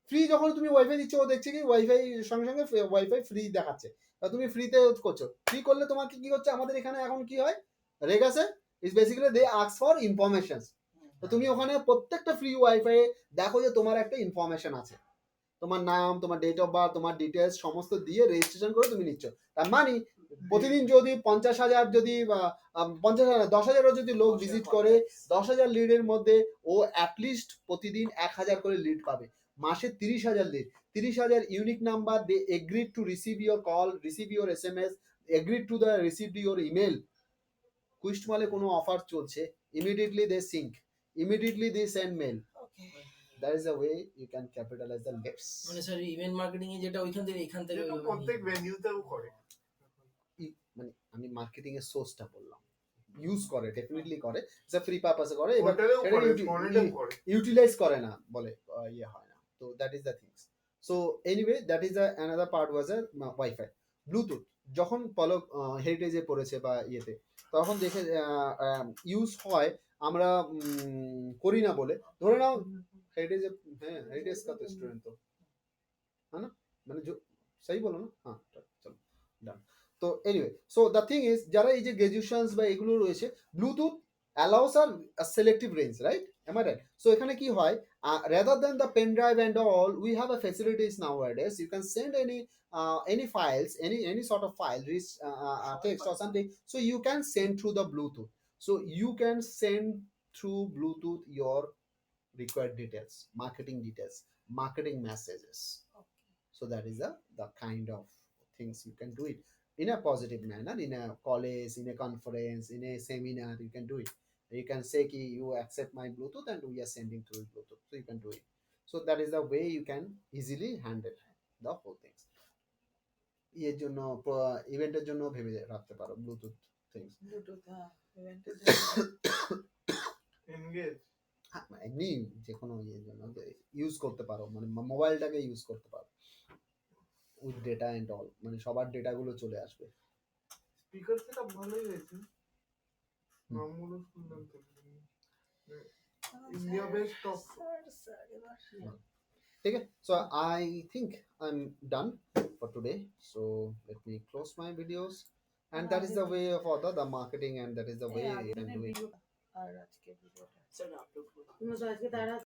ফ্রি যখন তুমি ওয়াইফাই দিচ্ছ, ও দেখছে কি ওয়াইফাই সঙ্গে সঙ্গে ওয়াইফাই ফ্রি দেখাচ্ছে, তা তুমি ফ্রিতে করছো। ফ্রি করলে তোমাকে কি হচ্ছে, আমাদের এখানে এখন কি হয়, রেগাসে is basically they ask for information. তো তুমি ওখানে প্রত্যেকটা ফ্রি ওয়াইফাই দেখো যে তোমার একটা ইনফরমেশন আছে, তোমার নাম, তোমার ডেট অফ বার্থ, তোমার ডিটেলস সমস্ত দিয়ে রেজিস্ট্রেশন করে তুমি নিচ্ছ। তার মানে প্রতিদিন যদি 50,000 যদি 50,000 10,000ও যদি লোক ভিজিট করে, 10,000 লিডের মধ্যে ও অ্যাটলিস্ট প্রতিদিন 1,000 করে লিড পাবে, মাসে 30,000 lead, 30,000 unique number. They agreed to receive your call, receive your SMS, agreed to the receive your email. কুইস্টমালে কোনো অফার চলছে, immediately they sync, immediately they send mail. Okay. That is the way you can capitalize the leads. মানে sir event marketing এ যেটা ওইখান থেকে এখান থেকে যেটা প্রত্যেক ভেন্যুতেও করে। মানে আমি মার্কেটিং এর সোর্সটা বললাম, ইউজ করে, ডেফিনেটলি করে, যা ফ্রি পারপাসে করে, এবার হোটেলেও করে, ফরেনেও করে। ইউটিলাইজ করে না বলে ইয়ে হয় না। তো that is the things. So anyway that is the another part was a wifi. Bluetooth যখন পলক হেরিটেজে পড়েছে বা ইয়েতে, তখন দেখে ইউজ হয়, আমরা করি না বলে ধরে নাও हेरिटेज, হ্যাঁ हेरिटेज का तो स्टूडेंट तो है ना, মানে सही বলো না, হ্যাঁ চলো ডান। তো anyway so the thing is যারা এই যে গ্রাজুয়েশনস বা এগুলো রয়েছে, Bluetooth allows are selective range, right? Am I right? So এখানে কি হয়, rather than the pen drive and all, we have a facilities nowadays. You can send any files, any sort of file, text or something, so you can send through the Bluetooth. So you can send through Bluetooth your required details, marketing messages. So that is the kind of things you can do it in a positive manner, in a college, in a conference, in a seminar. You can do it. You can say ki you accept my Bluetooth and we are sending through Bluetooth, so you can do it. So that is the way you can easily handle the whole things. এর জন্য ইভেন্টের জন্য ভেবে রাখতে পারো Bluetooth things. Bluetooth, event engage এমনি যে কোনো ইয়ের জন্য ইউজ করতে পারো, মানে মোবাইলটাকে ইউজ করতে পারো উইথ ডেটা এন্ড অল, মানে সবার ডেটাগুলো চলে আসবে। স্পিকার সেটআপ ভালোই হয়েছে, নামগুলো শুনলাম তো, ইন্ডিয়া বেস্ট টপ। ठीक है, so I think I'm done for today, so let me close my videos, and that is the way of the marketing, and that is the way you can do it. আর আজকে ভিডিওটা sir upload मैं तो आज के तारा